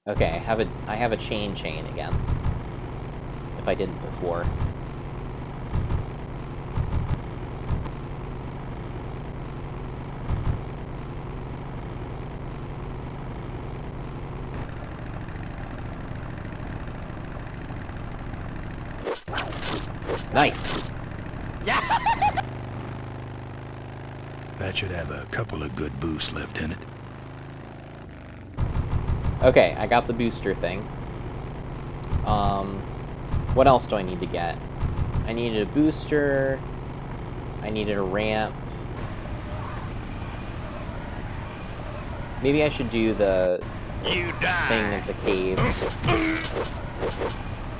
Okay, I have a chain again. If I didn't before. Nice. That should have a couple of good boosts left in it. Okay, I got the booster thing. What else do I need to get? I needed a booster. I needed a ramp. Maybe I should do the thing at the cave.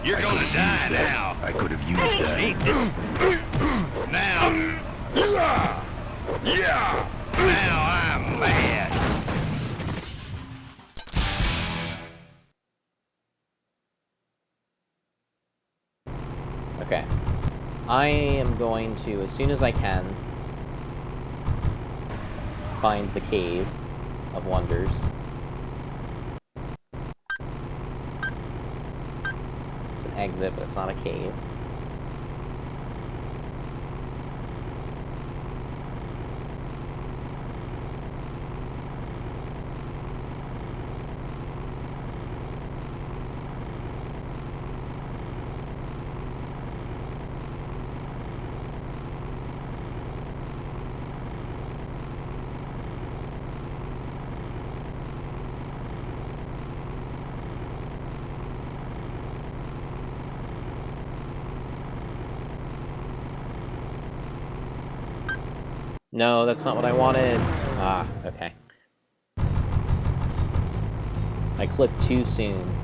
You're gonna die now. I could have used that. Now. Yeah. Now I'm mad. Okay. I am going to, as soon as I can, find the Cave of Wonders. It's an exit, but it's not a cave. No, that's not what I wanted. Ah, okay. I clicked too soon.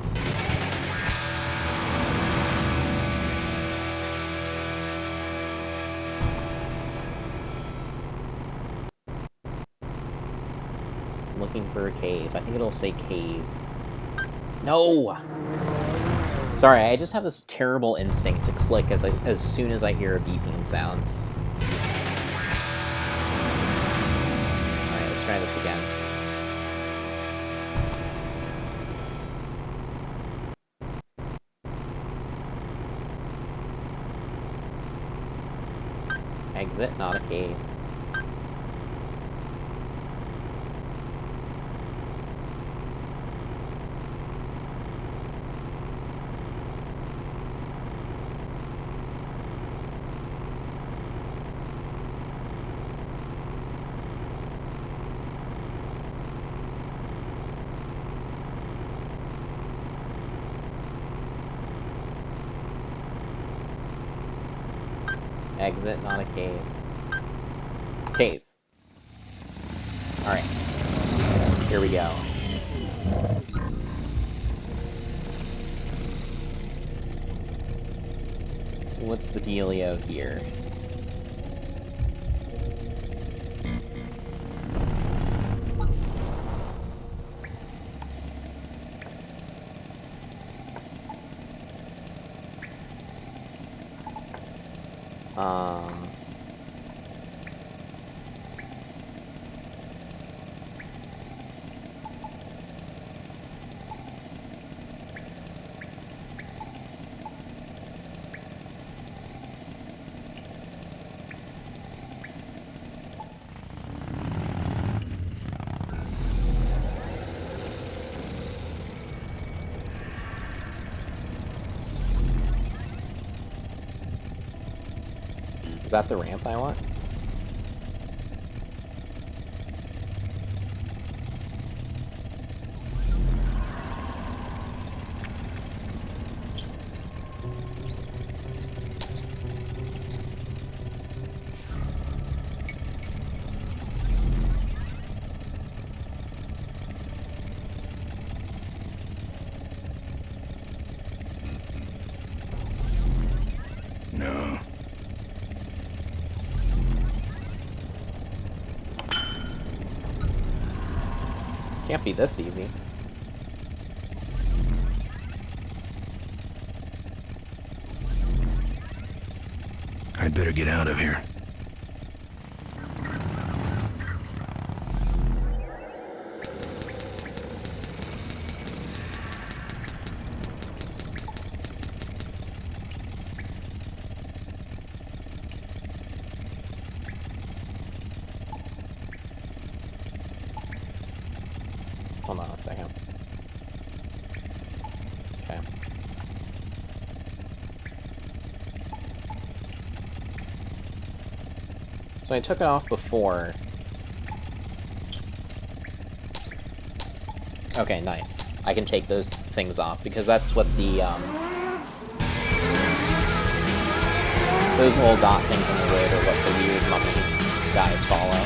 I'm looking for a cave. I think it'll say cave. No! Sorry, I just have this terrible instinct to click as soon as I hear a beeping sound. Alright, let's try this again. Exit, not a cave. Exit, not a cave. Cave. Alright. Here we go. So what's the dealio here? Is that the ramp I want? No. Can't be this easy. I'd better get out of here. Hold on a second. Okay. So I took it off before. Okay, nice. I can take those things off, because that's what the, those little dot things on the road are what the weird mummy guys follow.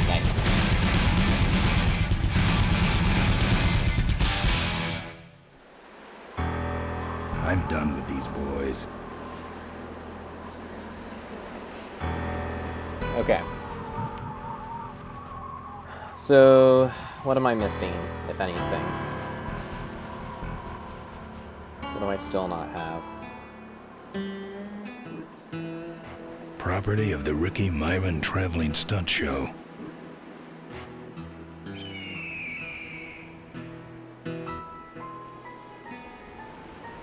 Nice. I'm done with these boys. Okay. So, what am I missing, if anything? What do I still not have? Property of the Ricky Myron Traveling Stunt Show.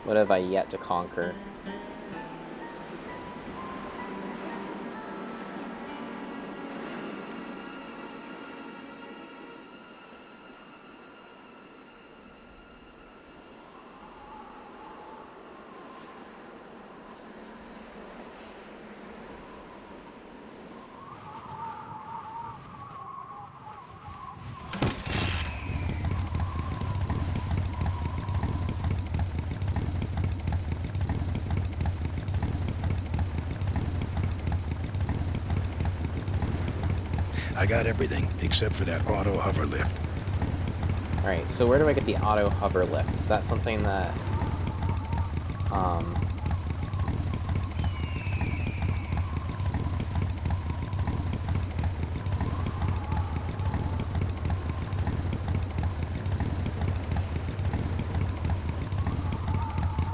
What have I yet to conquer? I got everything, except for that auto hover lift. Alright, so where do I get the auto hover lift? Is that something that...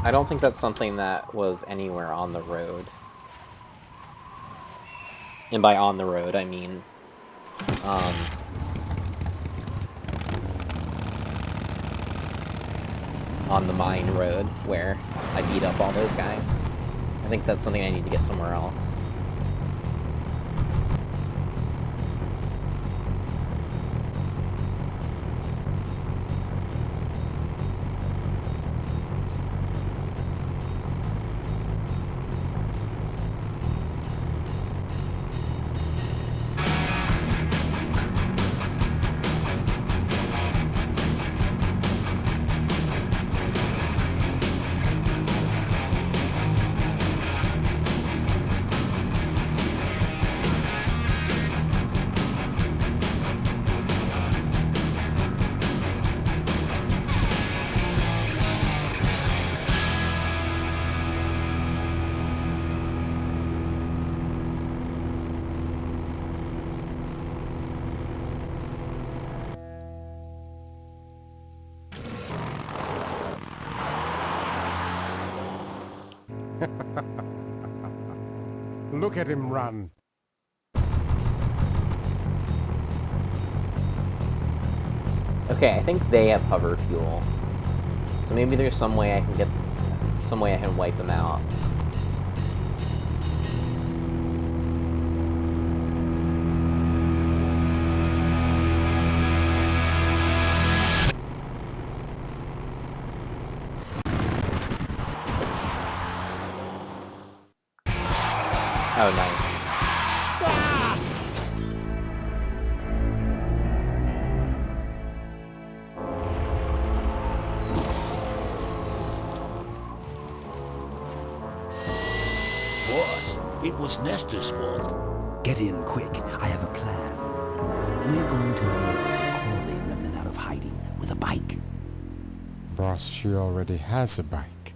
I don't think that's something that was anywhere on the road. And by on the road, I mean... on the mine road, where I beat up all those guys. I think that's something I need to get somewhere else. Look at him run. Okay, I think they have hover fuel. So maybe there's some way I can get... some way I can wipe them out. Oh, nice. Boss, it was Nestor's fault. Get in quick. I have a plan. We're going to lure the Crawley remnant out of hiding with a bike. Boss, she already has a bike.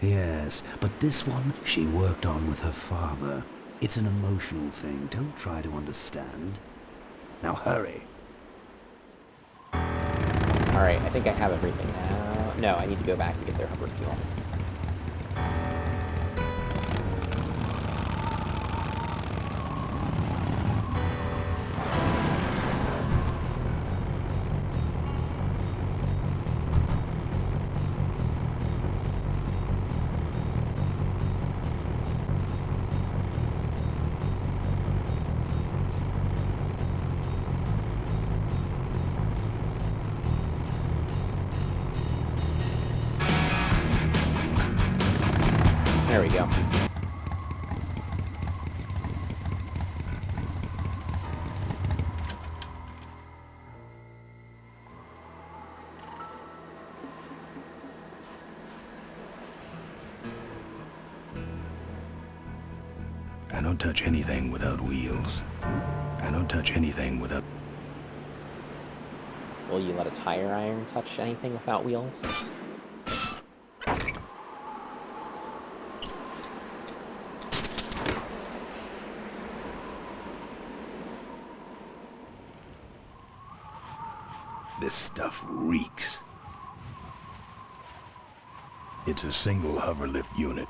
Yes, but this one she worked on with her father. It's an emotional thing. Don't try to understand. Now hurry. Alright, I think I have everything now. No, I need to go back and get their hover fuel. There we go. I don't touch anything without wheels. I don't touch anything without... Will you let a tire iron touch anything without wheels? This stuff reeks. It's a single hoverlift unit.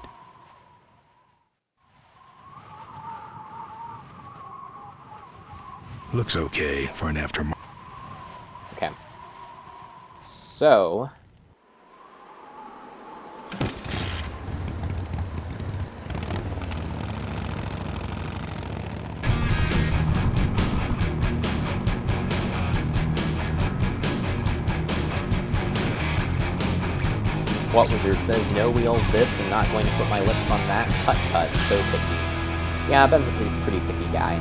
Looks okay for an aftermarket. Okay. So... What Wizard says, no wheels this, and not going to put my lips on that. Tut tut, so picky. Yeah, Ben's a pretty picky guy.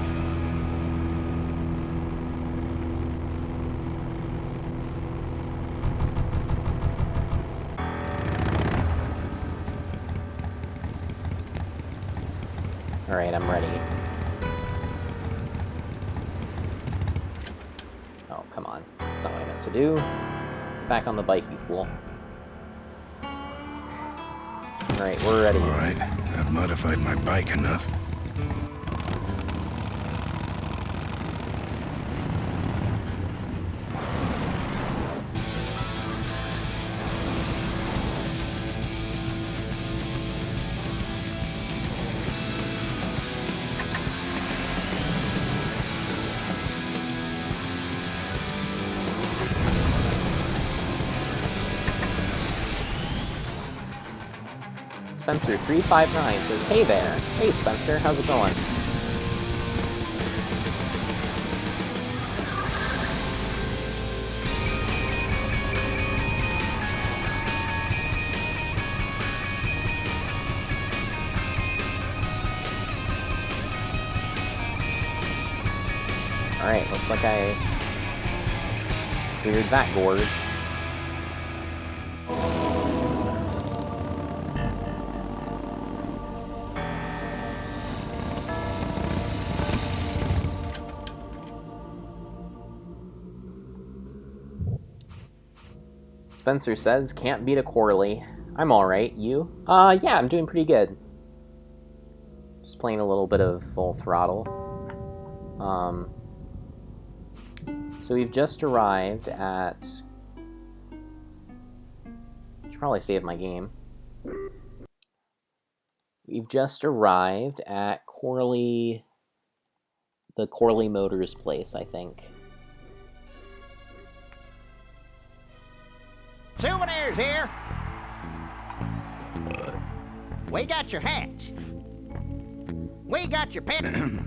Alright, I'm ready. on. That's not what I meant to do. Back on the bike, you fool. Alright, we're ready. Alright, I've modified my bike enough. Spencer359 says, "Hey there. Hey Spencer, how's it going?" Alright, looks like I cleared that gorge. Spencer says, "Can't beat a Corley." I'm alright, you? Yeah, I'm doing pretty good. Just playing a little bit of Full Throttle. So we've just arrived at... Should probably save my game. We've just arrived at Corley... the Corley Motors place, I think. Souvenirs here. We got your hats. We got your pen.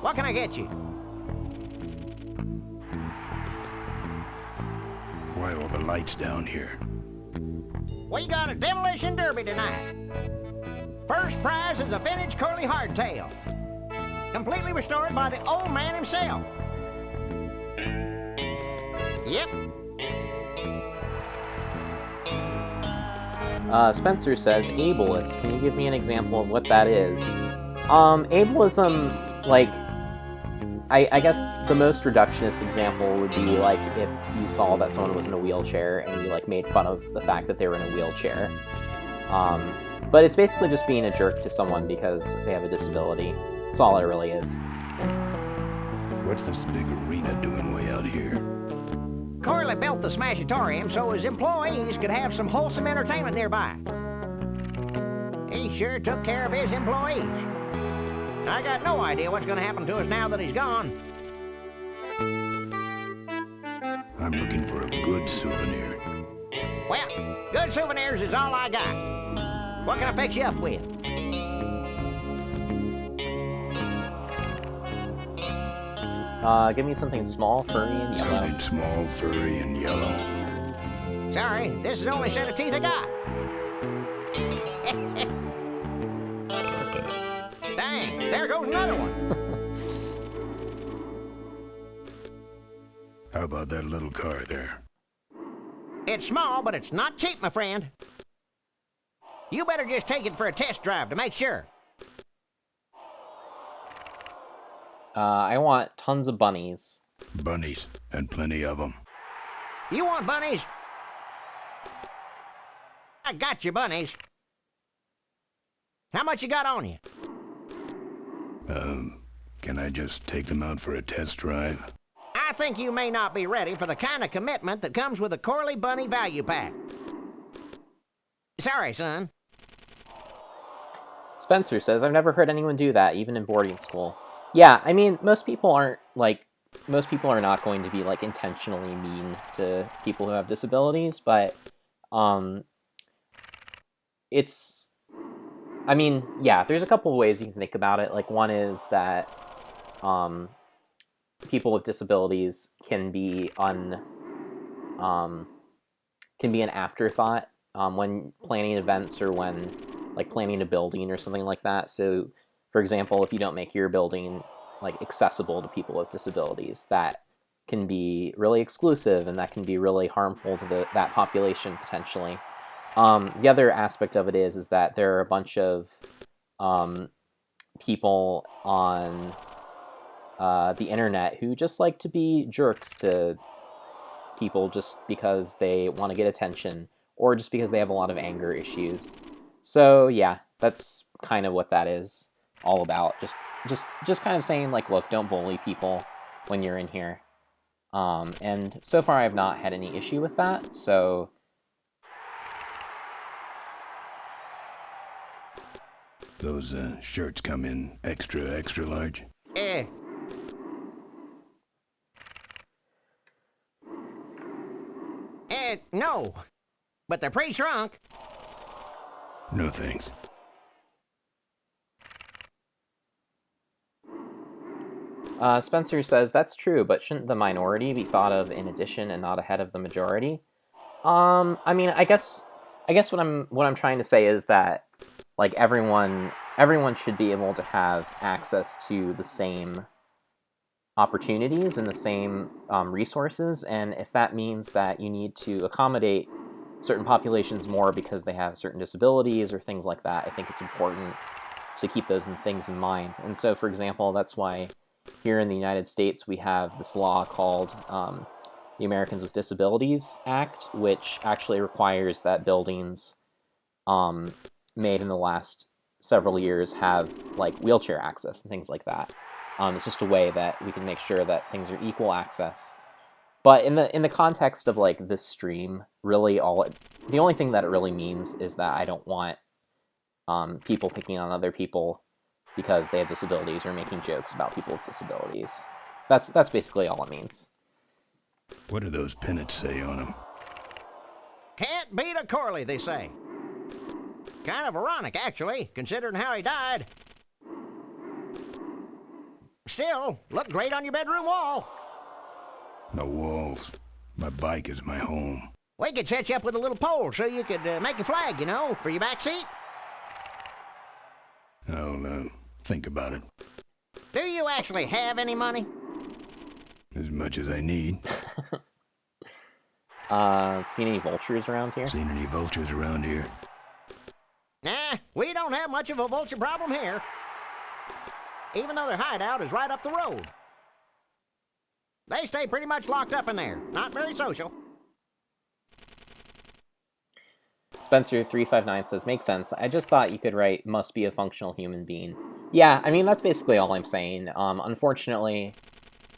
What can I get you? Why all the lights down here? We got a demolition derby tonight. First prize is a vintage curly hardtail, completely restored by the old man himself. Yep. Spencer says, ableist. Can you give me an example of what that is? Ableism, like, I guess the most reductionist example would be, like, if you saw that someone was in a wheelchair and you, like, made fun of the fact that they were in a wheelchair. But it's basically just being a jerk to someone because they have a disability. That's all it really is. What's this big arena doing way out here? Corley built the Smashatorium so his employees could have some wholesome entertainment nearby. He sure took care of his employees. I got no idea what's going to happen to us now that he's gone. I'm looking for a good souvenir. Well, good souvenirs is all I got. What can I fix you up with? Give me something small, furry, and yellow. Something small, furry, and yellow. Sorry, this is the only set of teeth I got. Dang, there goes another one. How about that little car there? It's small, but it's not cheap, my friend. You better just take it for a test drive to make sure. I want tons of bunnies. Bunnies, and plenty of them. You want bunnies? I got your bunnies. How much you got on you? Can I just take them out for a test drive? I think you may not be ready for the kind of commitment that comes with a Corley Bunny value pack. Sorry, son. Spencer says, "I've never heard anyone do that, even in boarding school." Yeah, I mean, most people are not going to be, like, intentionally mean to people who have disabilities, but, it's, I mean, yeah, there's a couple of ways you can think about it. Like, one is that, people with disabilities can be an afterthought, when planning events or when, like, planning a building or something like that. So, for example, if you don't make your building, like, accessible to people with disabilities, that can be really exclusive and that can be really harmful to that population potentially. The other aspect of it is that there are a bunch of people on the internet who just like to be jerks to people just because they want to get attention or just because they have a lot of anger issues. So yeah, that's kind of what that is all about. Just kind of saying like, look, don't bully people when you're in here. And so far I've not had any issue with that, so... Those shirts come in extra large? No. But they're pretty shrunk. No thanks. Spencer says, that's true, but shouldn't the minority be thought of in addition and not ahead of the majority? I mean, I guess what I'm trying to say is that, like, everyone should be able to have access to the same opportunities and the same resources, and if that means that you need to accommodate certain populations more because they have certain disabilities or things like that, I think it's important to keep those things in mind. And so, for example, that's why here in the United States we have this law called the Americans with Disabilities Act, which actually requires that buildings made in the last several years have like wheelchair access and things like that. It's just a way that we can make sure that things are equal access. But in the context of like this stream, really the only thing that it really means is that I don't want people picking on other people because they have disabilities or making jokes about people with disabilities. That's basically all it means. What do those pennants say on them? Can't beat a Corley, they say. Kind of ironic, actually, considering how he died. Still, look great on your bedroom wall. No walls. My bike is my home. We could set you up with a little pole so you could make a flag, you know, for your back seat. I'll think about it. Do you actually have any money? As much as I need. Seen any vultures around here? Seen any vultures around here? Nah, we don't have much of a vulture problem here. Even though their hideout is right up the road. They stay pretty much locked up in there. Not very social. Spencer359 says, makes sense. I just thought you could write, must be a functional human being. Yeah, I mean, that's basically all I'm saying. Unfortunately,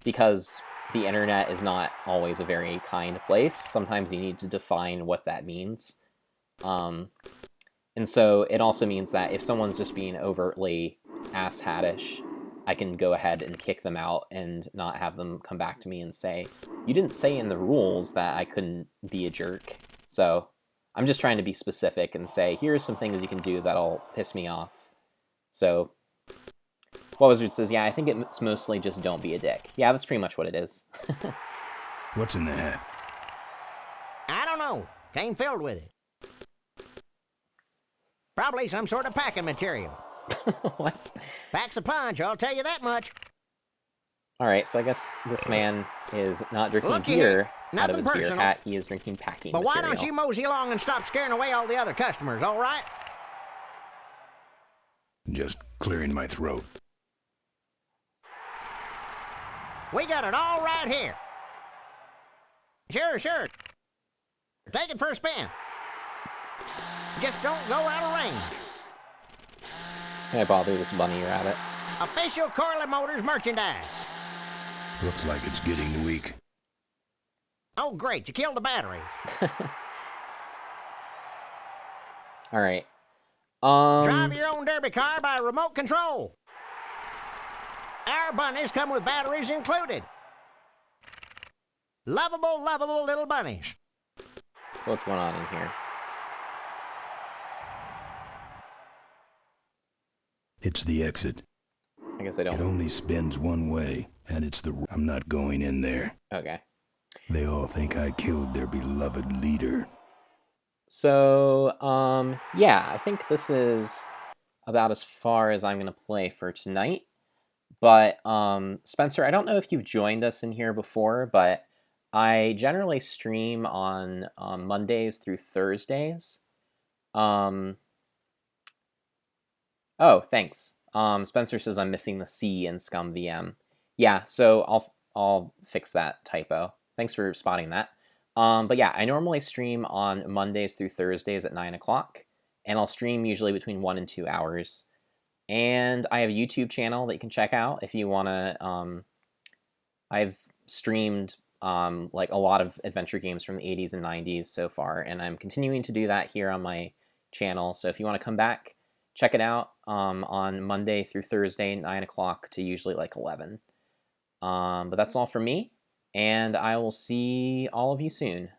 because the internet is not always a very kind place, sometimes you need to define what that means. And so it also means that if someone's just being overtly asshattish, I can go ahead and kick them out and not have them come back to me and say, you didn't say in the rules that I couldn't be a jerk. So I'm just trying to be specific and say, here's some things you can do that'll piss me off. So Wizard says, yeah, I think it's mostly just don't be a dick. Yeah, that's pretty much what it is. What's in the hat? I don't know. Came filled with it. Probably some sort of packing material. What? Packs a punch, I'll tell you that much. Alright, so I guess this man is not drinking beer out of his beer hat. He is drinking packing material. But why don't you mosey along and stop scaring away all the other customers, all right? Just clearing my throat. We got it all right here. Sure. Take it for a spin. Just don't go out of range. Can I bother this bunny rabbit? Official Corley Motors merchandise. Looks like it's getting weak. Oh, great. You killed the battery. All right. Drive your own derby car by remote control. Our bunnies come with batteries included. Lovable little bunnies. So what's going on in here? It's the exit. I guess I don't. It only spins one way, and it's the... I'm not going in there. Okay. They all think I killed their beloved leader. So, yeah, I think this is about as far as I'm going to play for tonight. But, Spencer, I don't know if you've joined us in here before, but I generally stream on Mondays through Thursdays. Oh, thanks. Spencer says I'm missing the C in Scum VM. Yeah, so I'll fix that typo. Thanks for spotting that. But yeah, I normally stream on Mondays through Thursdays at 9 o'clock, and I'll stream usually between 1 and 2 hours. And I have a YouTube channel that you can check out if you want to. I've streamed like a lot of adventure games from the 80s and 90s so far, and I'm continuing to do that here on my channel. So if you want to come back, check it out on Monday through Thursday, 9 o'clock to usually like 11. But that's all from me, and I will see all of you soon.